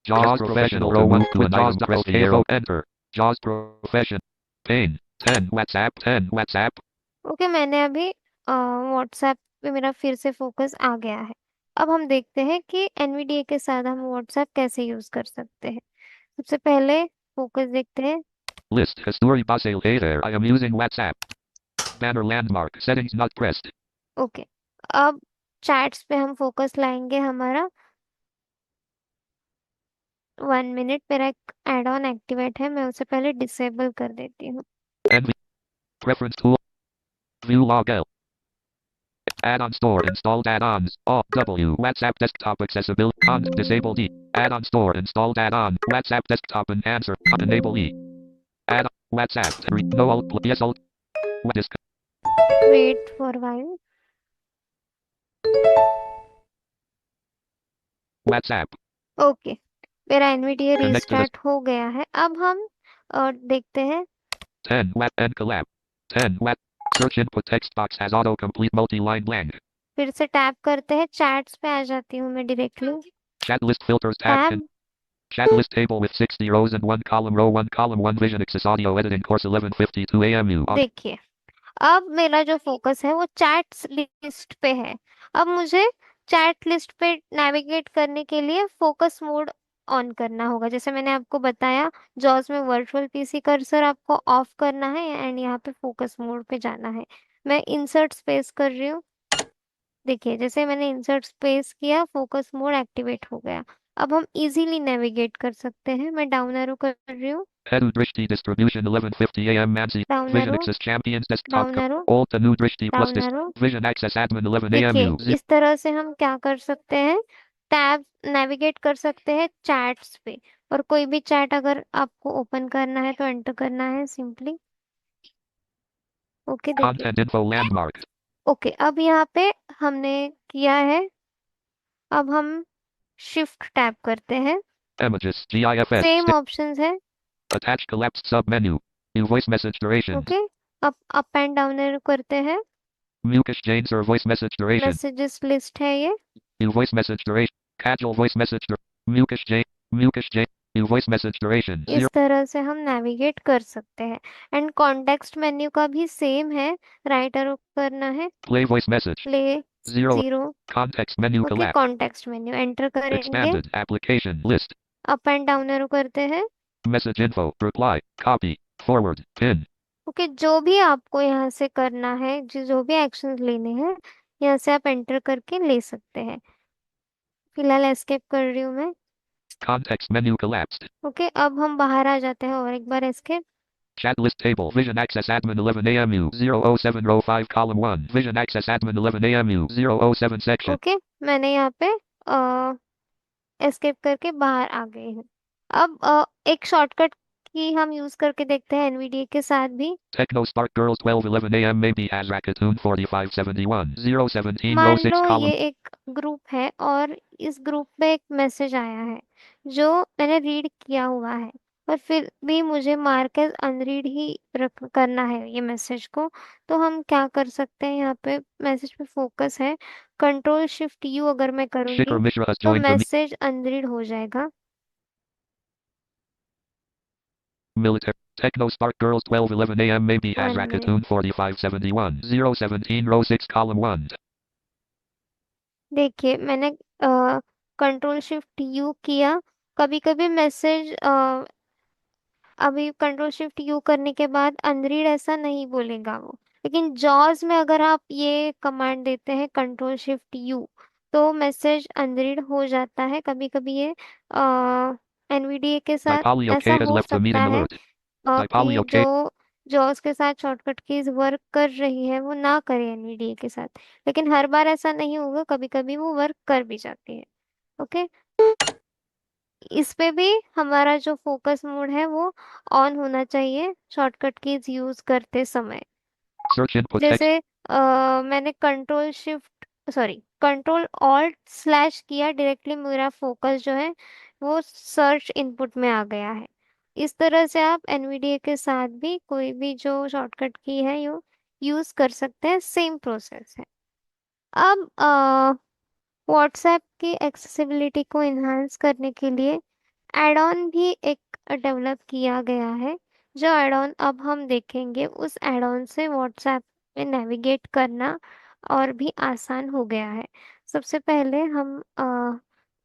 JAWS Professional. Row 1. Quit JAWS. Press K. Enter. JAWS Profession. Pane. 10. WhatsApp. 10. WhatsApp. Okay, मैंने अभी WhatsApp पे मेरा फिर से focus आ गया है। अब हम देखते हैं कि एनवीडिए के साथ हम व्हाट्सएप कैसे यूज़ कर सकते हैं। सबसे पहले फोकस देखते हैं। List. History Basel. Hey there. I am using WhatsApp. Banner landmark. Settings not pressed. Okay, अब चैट्स पे हम फोकस लाएंगे हमारा। 1 मिनट, मेरा एक एड ऑन एक्टिवेट है, मैं उसे पहले डिसेबल कर देती हूँ। NV. Preference tool. View log L. Add-on store. Installed add-ons. W. WhatsApp desktop accessibility. Disable D. Add-on store. Installed add-on. WhatsApp desktop enhancer. Enable E. Add WhatsApp. No alt. Yes alt. Disk. Wait for while. WhatsApp. Okay, मेरा NVDA Connect to the restart हो गया है। अब हम देखते हैं। 10 Watt and collab. 10 Watt. Search input text box has autocomplete multi-line blank. फिर से टैप करते हैं, चैट्स पे आ जाती हूँ मैं directly. Chat list filters tab. Tab, Chat list table with 60 rows and 1 column. Row 1 column 1 Vision Access audio editing course 11:52 AMU. देखिए अब मेरा जो फोकस है वो चैट्स लिस्ट पे है। अब मुझे चैट लिस्ट पे नेविगेट करने के लिए फोकस मोड ऑन करना होगा। जैसे मैंने आपको बताया, जॉस में वर्चुअल पीसी कर्सर आपको ऑफ करना है एंड यहाँ पे फोकस मोड पे जाना है। मैं इंसर्ट स्पेस कर रही हूँ। देखिए जैसे मैंने इंसर्ट स्पेस किया, फोकस मोड एक्टिवेट हो गया। अब हम इजीली नेविगेट कर सकते हैं। मैं डाउन एरो कर रही हूँ। Headu Drishti distribution 11:50 AM Mansi. Down Vision arrow, Access Champions desktop. Down arrow, Alt Anu Drishti plus down arrow. Vision Access admin 11 देखिए AMU. इस तरह से हम क्या कर सकते हैं, टैब नेविगेट कर सकते हैं चैट्स पे। और कोई भी चैट अगर आपको ओपन करना है तो एंटर करना है सिंपली। ओके, देखिए। Content info landmark. ओके, अब यहाँ पे हमने किया है। अब हम शिफ्ट टैब करते हैं। Images. GIFS. सेम ऑप्शंस है। Attach collapsed sub menu. New voice message durations. Okay, अब अप एंड डाउन एरो करते हैं। Mukesh Jain sir voice message duration. Messages list है ये। New voice message duration. Casual voice message. Mukesh Jain. Mukesh Jain. New voice message duration. इस 0. तरह से हम navigate कर सकते हैं। एंड कॉन्टेक्स्ट मेन्यू का भी सेम है, राइट एरो करना है, Play voice message. Play 0. 0। Context menu okay, collapse. Context menu enter करेंगे, Expanded. Application list. Up and down arrow करते हैं। Message info. Reply. Copy. Forward. Pin. Okay, जो भी आपको यहाँ से करना है, जो भी एक्शंस लेने हैं, यहाँ से आप एंटर करके ले सकते हैं। फिलहाल एस्केप कर रही हूँ मैं। Context menu collapsed. ओके, अब हम बाहर आ जाते हैं और एक बार escape. Chat list table. Vision access admin 11 AMU 007 row 5 column 1. Vision access admin 11 AMU 007 section. Okay, मैंने यहाँ पे एस्केप करके बाहर आ गई हूँ। अब एक शॉर्टकट की हम यूज करके देखते हैं एनवीडीए के साथ भी। Techno Spark Girls 12:11 AM maybe as Rakatoon 4571 017 row मान 6 लो ये column. एक ग्रुप है और इस ग्रुप पे एक मैसेज आया है जो मैंने रीड किया हुआ है, पर फिर भी मुझे मार्क एज अनरीड ही करना है ये मैसेज को। तो हम क्या कर सकते हैं, यहाँ पे मैसेज पे फोकस है, कंट्रोल शिफ्ट यू अगर मैं Shikhar करूँगी Mishra has तो joined the मैसेज अनरीड हो जाएगा। military. Techno Spark Girls 12:11 AM maybe as 1 minute, Rakatoon 4571 017 row 6 column 1. देखिए मैंने कंट्रोल शिफ्ट यू किया। कभी कभी मैसेज अभी कंट्रोल शिफ्ट यू करने के बाद अनरीड ऐसा नहीं बोलेगा वो, लेकिन जॉज में अगर आप ये कमांड देते हैं कंट्रोल शिफ्ट यू तो मैसेज अनरीड हो जाता है। कभी कभी ये एनवीडीए के साथ Dipali ऐसा OK has हो left the सकता meeting है alert. Dipali कि OK. जो जॉज के साथ शॉर्टकट कीज वर्क कर रही है वो ना करे एनवीडीए के साथ, लेकिन हर बार ऐसा नहीं होगा, कभी कभी वो वर्क कर भी जाती है। ओके, इस पे भी हमारा जो फोकस मोड है वो ऑन होना चाहिए शॉर्टकट कीज यूज करते समय। Search input text. जैसे मैंने कंट्रोल ऑल्ट स्लैश किया, डायरेक्टली मेरा फोकस जो है वो सर्च इनपुट में आ गया है। इस तरह से आप एनवीडीए के साथ भी कोई भी जो शॉर्टकट की है यू यूज कर सकते हैं, सेम प्रोसेस है। अब व्हाट्सएप की एक्सेसिबिलिटी को इन्हांस करने के लिए एड ऑन भी एक डेवलप किया गया है। जो एड ऑन अब हम देखेंगे, उस एड ऑन से व्हाट्सएप में नेविगेट करना और भी आसान हो गया है। सबसे पहले हम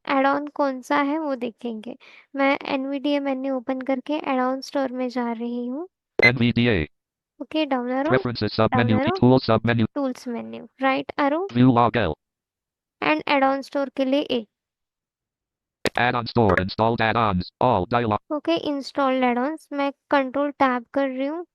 एड ऑन कौन सा है वो देखेंगे। मैं एनवीडीए मेन्यू ओपन करके एड ऑन स्टोर में जा रही हूँ। NVDA. Okay, down arrow, Preferences down submenu. Arrow, Tools submenu. Tools menu, right arrow, View log L. And add on store के लिए ए। Add-on store. Installed add-ons. All dialog. Okay, installed add ons, मैं control tab कर रही हूँ,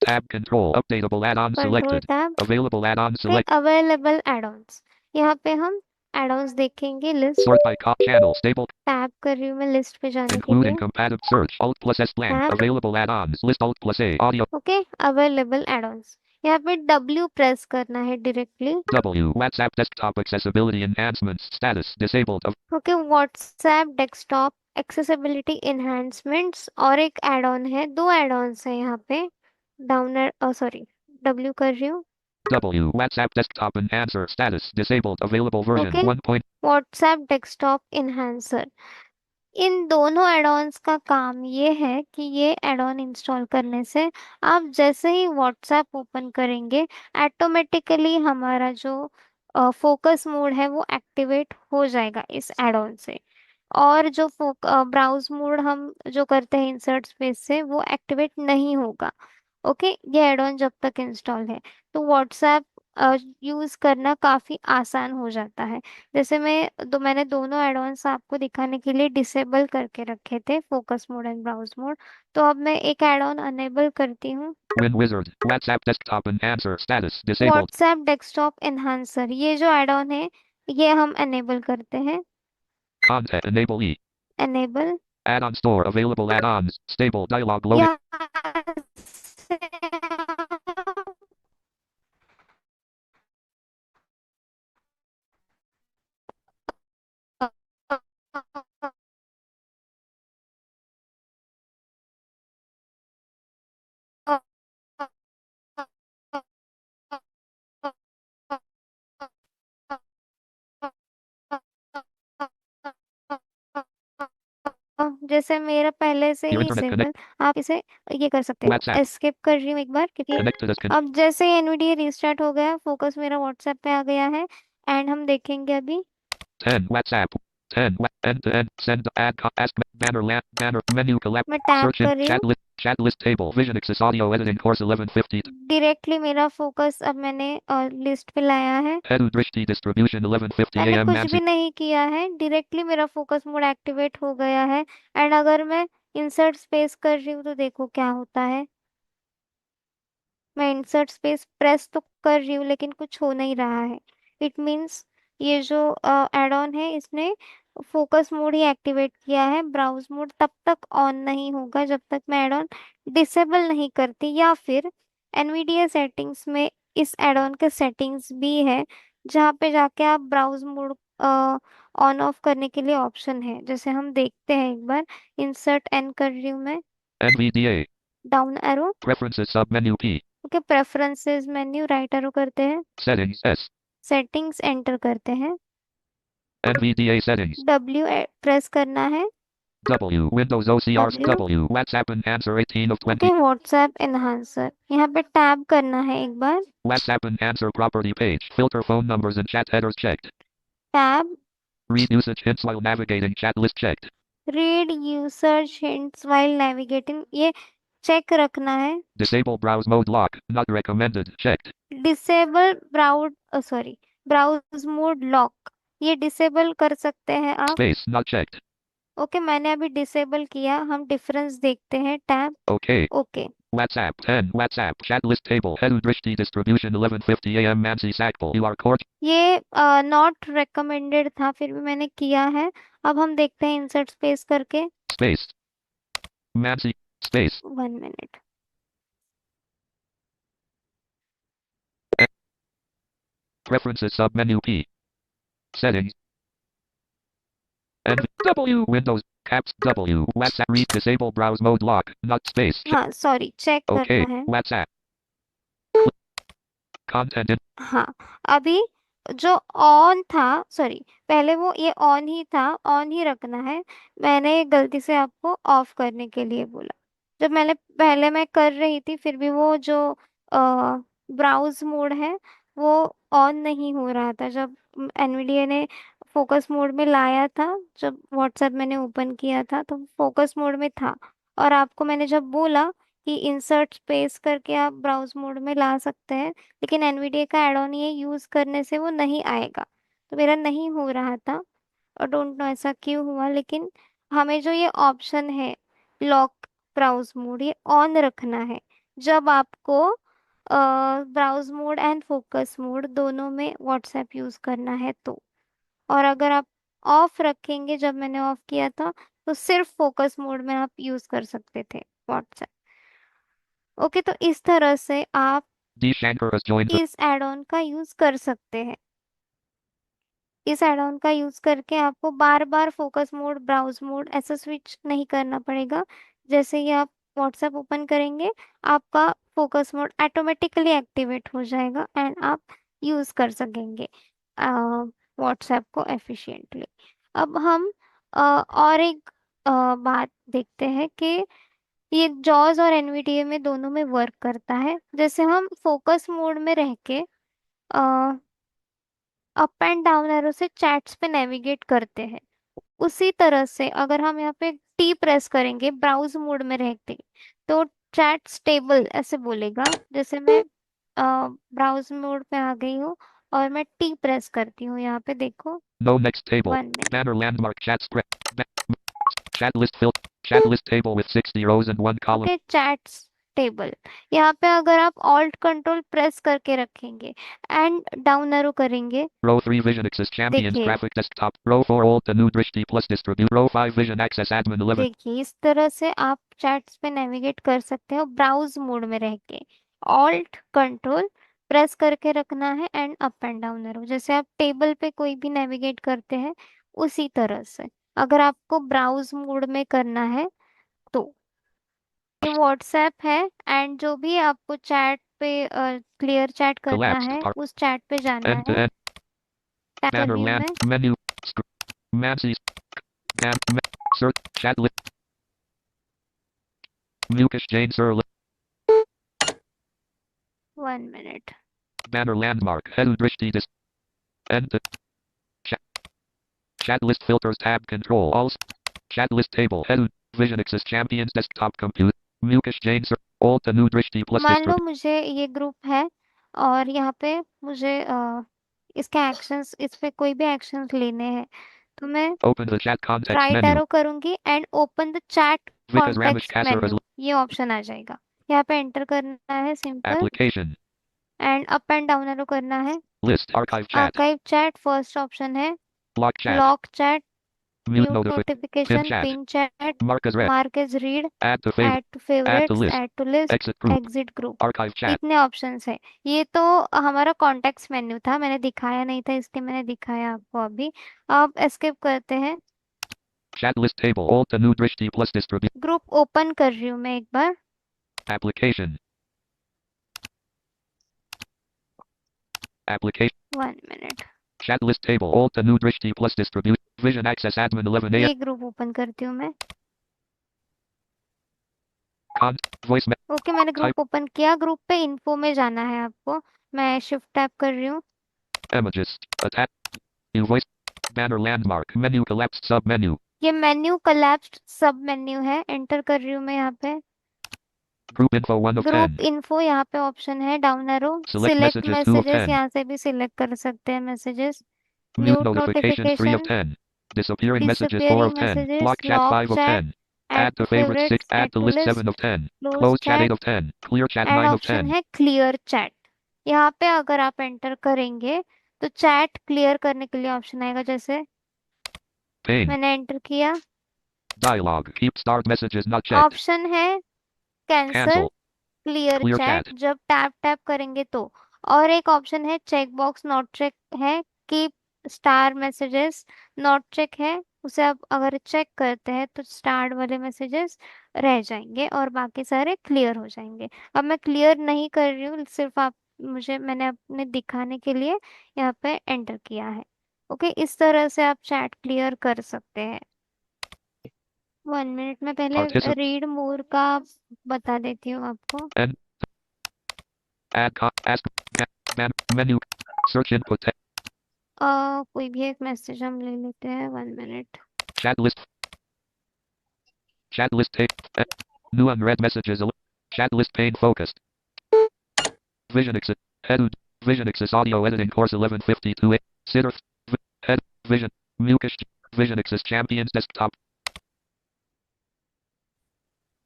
Tab control. Updatable add-on control selected. Tab. Available add-on okay, select. Available add-ons, यहाँ पे हम एड-ऑन्स देखेंगे, list. Sort by channel. Stable. Tab कर रही हूँ मैं लिस्ट पे जाने के Including लिए, compatible search. Alt plus S blank. Tab. Available add-ons. List Alt plus A. Audio. Okay, available add-ons, यहाँ पे डब्ल्यू प्रेस करना है directly. W. WhatsApp desktop accessibility enhancements. Status. Disabled. Of okay, WhatsApp desktop accessibility enhancements और एक add on है, दो add ons है यहाँ पे। डाउन सॉरी, डब्ल्यू कर रही हूँ। W. WhatsApp desktop enhancer. Status. Disabled. Available version okay, 1. WhatsApp desktop enhancer, इन दोनों एड-ऑन्स का काम ये है कि ये एड-ऑन इंस्टॉल करने से आप जैसे ही व्हाट्सएप ओपन करेंगे ऑटोमेटिकली हमारा जो फोकस मोड है वो एक्टिवेट हो जाएगा इस एड-ऑन से। और जो ब्राउज मोड हम जो करते हैं इंसर्ट स्पेस से वो एक्टिवेट नहीं होगा। ओके, ये एड ऑन जब तक इंस्टॉल है तो व्हाट्सएप यूज करना काफी आसान हो जाता है। जैसे मैंने दोनों एड ऑन्स आपको दिखाने के लिए डिसेबल करके रखे थे, focus mode and browse mode. तो अब मैं एक एड ऑन अनेबल करती हूँ, WinWizard. WhatsApp desktop enhancer. Status. Disabled. WhatsApp desktop enhancer. ये जो एड ऑन है ये हम अनेबल करते हैं, Content. Enable E. Enable. Add-on store. Available add-ons. Stable dialog loading. यहाँ से जैसे मेरा पहले से Your he internet disable, connect. आप इसे ये कर सकते हो। WhatsApp. एस्केप कर रही हूँ एक बार, क्योंकि Connect to this. अब जैसे ही एनवीडिया रिस्टार्ट हो गया, फोकस मेरा व्हाट्सएप पे आ गया है। एंड हम देखेंगे अभी। 10 WhatsApp. 10 end to end. Send add ask banner banner menu collect मैं टैप search in कर रही हूँ। chat list table vision access audio editing course 1150 directly मेरा फोकस अब मैंने लिस्ट पे लाया है। Hedu Drishti distribution 1150 मैंने AM कुछ भी Mansi नहीं किया है, डायरेक्टली मेरा फोकस मोड एक्टिवेट हो गया है। एंड अगर मैं इंसर्ट स्पेस कर रही हूँ तो देखो क्या होता है। मैं इंसर्ट स्पेस प्रेस तो कर रही हूँ लेकिन कुछ हो नहीं रहा है। इट मीन्स ये जो एड ऑन है इसने फोकस मोड ही एक्टिवेट किया है। ब्राउज मोड तब तक ऑन नहीं होगा जब तक मैं एड ऑन डिसेबल नहीं करती, या फिर एनवीडिया सेटिंग्स में इस एड ऑन के सेटिंग्स भी है जहाँ पे जाके आप ब्राउज मोड ऑन ऑफ करने के लिए ऑप्शन है। जैसे हम देखते हैं एक बार, इंसर्ट एन कर रही हूँ मैं, NVDA down arrow, preferences sub menu P okay, preferences menu right arrow करते हैं, settings S सेटिंग्स एंटर करते हैं, NVDA settings डब्ल्यू प्रेस करना है, W Windows OCR W, W WhatsApp enhancer 18 of 20 okay, WhatsApp enhancer यहाँ पे tab करना है एक बार। WhatsApp enhancer property page filter phone numbers and chat headers checked tab, read usage hints while navigating chat list checked read user hints while navigating, ये check रखना है। disable browse mode lock not recommended checked disable browse sorry browse mode lock, ये disable कर सकते हैं आप। space not checked okay, मैंने अभी डिसेबल किया, हम डिफरेंस देखते हैं। Tab, okay okay. WhatsApp 10 WhatsApp chat list table Hedu Drishti distribution 1150 AM Mansi Sakpal you are court ये नॉट रिकमेंडेड था, फिर भी मैंने किया है। अब हम देखते हैं इंसर्ट स्पेस करके। space Mansi space 1 minute. preferences sub menu P settings and W Windows caps W WhatsApp read disable browse mode lock not space हाँ सॉरी, चेक okay करना है। WhatsApp content in हाँ, अभी जो ऑन था, sorry, पहले वो ये ऑन ही था, ऑन ही रखना है। मैंने गलती से आपको ऑफ करने के लिए बोला। जब मैंने पहले मैं कर रही थी फिर भी वो जो ब्राउज मोड है वो ऑन नहीं हो रहा था। जब एनवीडिया ने फोकस मोड में लाया था, जब व्हाट्सएप मैंने ओपन किया था तो फोकस मोड में था। और आपको मैंने जब बोला कि इंसर्ट स्पेस करके आप ब्राउज मोड में ला सकते हैं, लेकिन एनवीडिया का एड ऑन ये यूज करने से वो नहीं आएगा, तो मेरा नहीं हो रहा था। और डोंट नो ऐसा क्यों हुआ, लेकिन हमें जो ये ऑप्शन है लॉक ब्राउज मोड, ये ऑन रखना है जब आपको browse mode and focus mode दोनों में व्हाट्सएप यूज करना है तो। और अगर आप ऑफ रखेंगे, जब मैंने ऑफ किया था, तो सिर्फ फोकस मोड में आप यूज कर सकते थे व्हाट्सएप। ओके, तो इस तरह से आप D Shankar has joined the इस एड ऑन का यूज कर सकते हैं। इस एड ऑन का यूज करके आपको बार बार फोकस मोड ब्राउज मोड ऐसा स्विच नहीं करना पड़ेगा। जैसे ही आप व्हाट्सएप ओपन करेंगे, आपका फोकस मोड ऑटोमेटिकली एक्टिवेट हो जाएगा एंड आप यूज कर सकेंगे व्हाट्सएप को एफिशिएंटली। अब हम और एक बात देखते हैं कि ये जॉज और एनवीडीए में दोनों में वर्क करता है। जैसे हम फोकस मोड में रह के अप एंड डाउन एरो से चैट्स पे नेविगेट करते हैं, उसी तरह से अगर हम यहाँ पे टी प्रेस करेंगे ब्राउज मोड में रहते, तो चैट स्टेबल ऐसे बोलेगा। जैसे मैं ब्राउज मोड पे आ गई हूँ और मैं टी प्रेस करती हूँ, यहाँ पे देखो। no next table 1 minute. banner landmark chat script chat list fill chat list table with 60 rows and one column okay, chats table, यहाँ पे अगर आप ऑल्ट कंट्रोल प्रेस करके रखेंगे एंड डाउन एरो करेंगे, row 3 vision access champions देखिए graphic desktop row 4 alt Anu Drishti plus distribute row 5 vision access admin 11 देखिए इस तरह से आप चैट्स पे नेविगेट कर सकते हो ब्राउज मोड में रह के। ऑल्ट कंट्रोल प्रेस करके रखना है and up and down arrow, जैसे आप टेबल पे कोई भी नेविगेट करते हैं उसी तरह से अगर आपको ब्राउज मोड में करना है तो। ये व्हाट्सएप है एंड जो भी आपको चैट पे क्लियर चैट करना collapsed है part उस चैट पे जाना end to है। end टैप कर banner रही हूँ land मैं। menu Mansi's search chat list Mukesh Jain Sir. 1 minute. Banner landmark. Head Drishti dis. End. Chat. Chat list filters tab control. All. Chat list table. Head. Vision Access Champions desktop computer. Mukesh Jain Sir. Alt new Drishti plus मान लो distrib. मुझे ये group है और यहाँ पे मुझे इसके actions, इस पे कोई भी एक्शंस लेने हैं, तो मैं Open the chat context right menu. Arrow करूंगी and open the chat Vikas Ramesh context Kasser as menu, ये ऑप्शन आ जाएगा। यहाँ पे एंटर करना है simple application. And up and down arrow करना है। List archive chat. Archive chat first option है। Block chat. Lock chat, Mute mute notification. Pin notification, chat. Pin chat, Mark as read. Mark as read, Add to favorite. Add to Add to favourites, list. Add to list, Exit group. Exit group. Archive chat. इतने options है। ये तो हमारा context menu था, मैंने दिखाया नहीं था इसलिए मैंने दिखाया आपको अभी। अब एस्केप करते हैं। Chat list table. Alt new Drishti plus distribute. Group open कर रही हूँ मैं एक बार। Application. Application. 1 minute. Chat list table. Alt new Drishti plus distribute. Vision access admin 11 a. ये ग्रुप ओपन करती हूँ मैं। Con. Voice. ओके, मैंने Type. ग्रुप ओपन किया। ग्रुप पे इन्फो में जाना है आपको। मैं शिफ्ट टैप कर रही हूँ। Images. Attach. New voice. Banner landmark. Menu collapsed sub menu. ये मेन्यू कोलैप्स्ड सब मेन्यू है। एंटर कर रही हूँ मैं यहाँ पे। Group info 1 of 10. Group info यहाँ पे ऑप्शन है, down arrow. Select select messages 2 of messages 10. यहाँ से भी सिलेक्ट कर सकते हैं messages. Mute mute notifications 3 of notification, 10. Disappearing messages 4 disappearing of 10. Messages, Block chat lock 5 of chat, 10. Add Add to to favorite 6. Favourites, Add add to to list list, 7 of 10. Close Close chat 8 chat of 10. Clear chat and 9 of option 10. है clear chat. यहाँ पे अगर आप enter करेंगे तो chat clear करने के लिए ऑप्शन आएगा। जैसे Pane. मैंने एंटर किया, Dialog. Keep start messages not checked. Option है cancel, Cancel. Clear Clear chat chat. जब टैप टैप करेंगे तो। और एक ऑप्शन है चेक बॉक्स नॉट चेक है, keep star messages not check है, उसे आप अगर चेक करते हैं तो स्टार वाले मैसेजेस रह जाएंगे और बाकी सारे क्लियर हो जाएंगे। अब मैं क्लियर नहीं कर रही हूँ, सिर्फ आप मैंने अपने दिखाने के लिए यहाँ पे एंटर किया है। ओके, इस तरह से आप चैट क्लियर कर सकते हैं। 1 मिनट में पहले Particip. रीड मोर का बता देती हूँ आपको। N. Add. Ask. Menu. Search input. कोई भी एक मैसेज हम ले लेते हैं। 1 minute. Chat list. Chat list tape. New unread messages. Chat list pane focused. Vision access. Head. Vision access audio editing course 1152. Sitter. Head. Vision. Mukesh. Vision access champions desktop.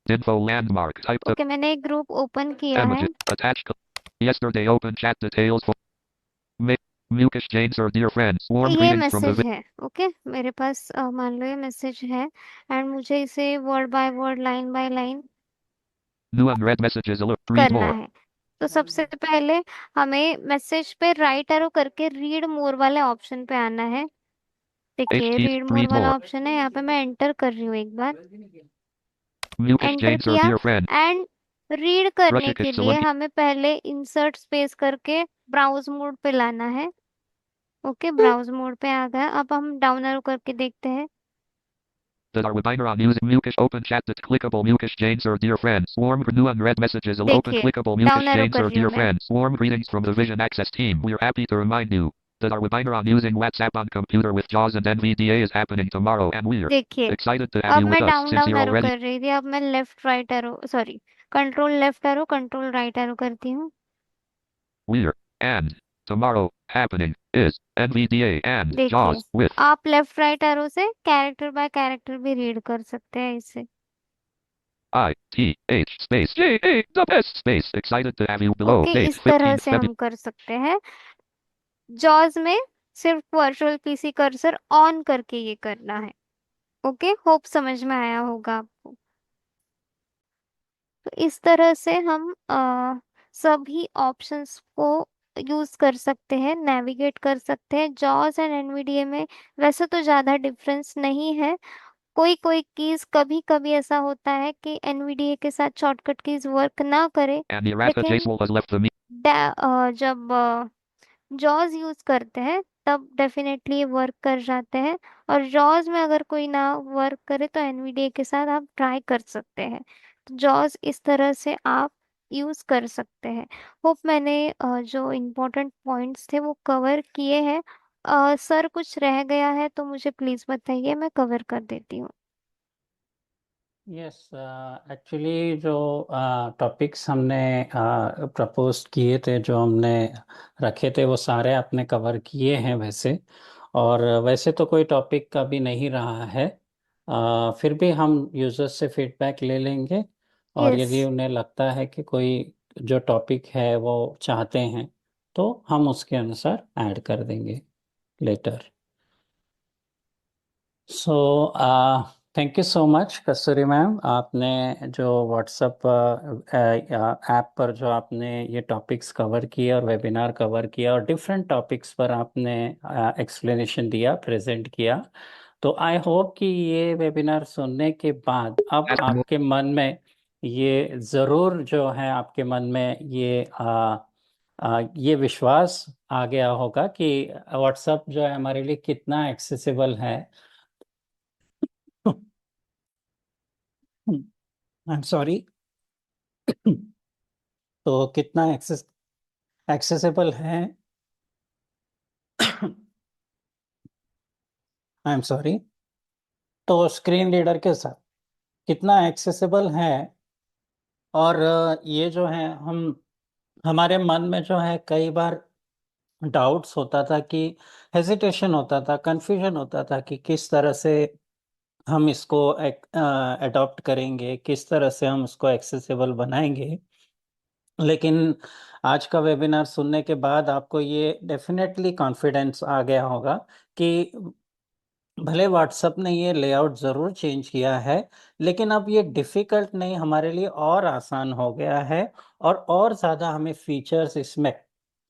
Info landmark. Type the okay, मैंने एक group open किया है। images. Attached. Yesterday open chat details for Mukesh Jain sir dear friends. Warm ये greetings from the message है। Okay, मेरे पास मान लो ये message है एंड मुझे इसे word by word, line by line new unread messages alert. Read करना more. है। तो सबसे पहले हमें मैसेज पे राइट एरो करके रीड मोर वाले ऑप्शन पे आना है। देखिए, HT. रीड मोर Read वाला more. ऑप्शन है, यहाँ पे मैं एंटर कर रही हूँ एक बार। Mukesh एंटर Jain sir किया dear friend. एंड रीड करने Rashikesh के लिए Solanki. हमें पहले इंसर्ट स्पेस करके ब्राउज मोड पे लाना है। ओके, ब्राउज मोड पे आ गया। अब हम डाउन एरो करके देखते हैं। That are webinar on using Mukesh open chat that clickable Mukesh Jain sir dear friends. Warm new unread messages open देखिए, clickable down Mukesh arrow Jain कर sir रही हूँ dear मैं। friends. Warm greetings from the Vision Access team. We are happy to remind you that our webinar on using WhatsApp on computer with JAWS and NVDA is happening tomorrow and we're देखिए, excited to have अब you with मैं us down since down you're arrow already कर रही थी, अब मैं left right arrow, sorry, control left arrow control right arrow करती हूँ। we're and tomorrow happening is NVDA and देखिए, JAWS with आप लेफ्ट राइट एरो से कैरेक्टर बाय कैरेक्टर भी रीड कर सकते हैं इससे। ITH space JAWS space excited to have you below okay, date इस तरह 15th से February. हम कर सकते हैं। जॉज में सिर्फ वर्चुअल पीसी कर्सर ऑन करके ये करना है। ओके, होप समझ में आया होगा आपको। तो इस तरह से हम सभी ऑप्शंस को यूज कर सकते हैं, नेविगेट कर सकते हैं। जॉस एंड एनवीडीए में वैसे तो ज़्यादा डिफरेंस नहीं है। कोई कोई कीज कभी कभी ऐसा होता है कि एनवीडीए के साथ शॉर्टकट कीज वर्क ना करे, And Iraka लेकिन Jaiswal has left the जब जॉज यूज करते हैं तब डेफिनेटली ये वर्क कर जाते हैं। और जॉज में अगर कोई ना वर्क करे तो एनवीडीए के साथ आप ट्राई कर सकते हैं। तो जॉस इस तरह से आप यूज कर सकते हैं। होप मैंने जो इम्पोर्टेंट पॉइंट्स थे वो कवर किए हैं। सर कुछ रह गया है तो मुझे प्लीज बताइए, मैं कवर कर देती हूँ। यस, एक्चुअली जो टॉपिक्स हमने प्रपोज किए थे, जो हमने रखे थे, वो सारे आपने कवर किए हैं वैसे। और वैसे तो कोई टॉपिक का भी नहीं रहा है। फिर भी हम यूजर्स से फीडबैक ले लेंगे, और यस। यदि उन्हें लगता है कि कोई जो टॉपिक है वो चाहते हैं, तो हम उसके अनुसार ऐड कर देंगे later. So thank you so much Kasturi ma'am, आपने जो व्हाट्सएप ऐप पर जो आपने ये टॉपिक्स कवर किए और वेबिनार कवर किया और डिफरेंट टॉपिक्स पर आपने एक्सप्लेनेशन दिया, प्रेजेंट किया। तो आई होप कि ये वेबिनार सुनने के बाद अब आपके मन में ये ज़रूर जो है, आपके मन में ये विश्वास आ गया होगा कि व्हाट्सएप जो है हमारे लिए कितना एक्सेसिबल है। I am sorry. तो कितना एक्सेसिबल है। I am sorry. तो स्क्रीन रीडर के साथ कितना एक्सेसिबल है। और ये जो है, हम हमारे मन में जो है कई बार डाउट्स होता था कि हेजिटेशन होता था, कंफ्यूजन होता था कि किस तरह से हम इसको अडॉप्ट करेंगे, किस तरह से हम उसको एक्सेसिबल बनाएंगे। लेकिन आज का वेबिनार सुनने के बाद आपको ये डेफिनेटली कॉन्फिडेंस आ गया होगा कि भले व्हाट्सएप ने ये लेआउट ज़रूर चेंज किया है, लेकिन अब ये डिफ़िकल्ट नहीं, हमारे लिए और आसान हो गया है। और ज़्यादा हमें फीचर्स इसमें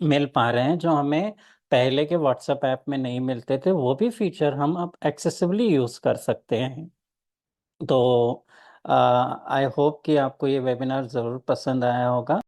मिल पा रहे हैं जो हमें पहले के व्हाट्सएप ऐप में नहीं मिलते थे। वो भी फीचर हम अब एक्सेसिबली यूज़ कर सकते हैं। तो आई होप कि आपको ये वेबिनार ज़रूर पसंद आया होगा।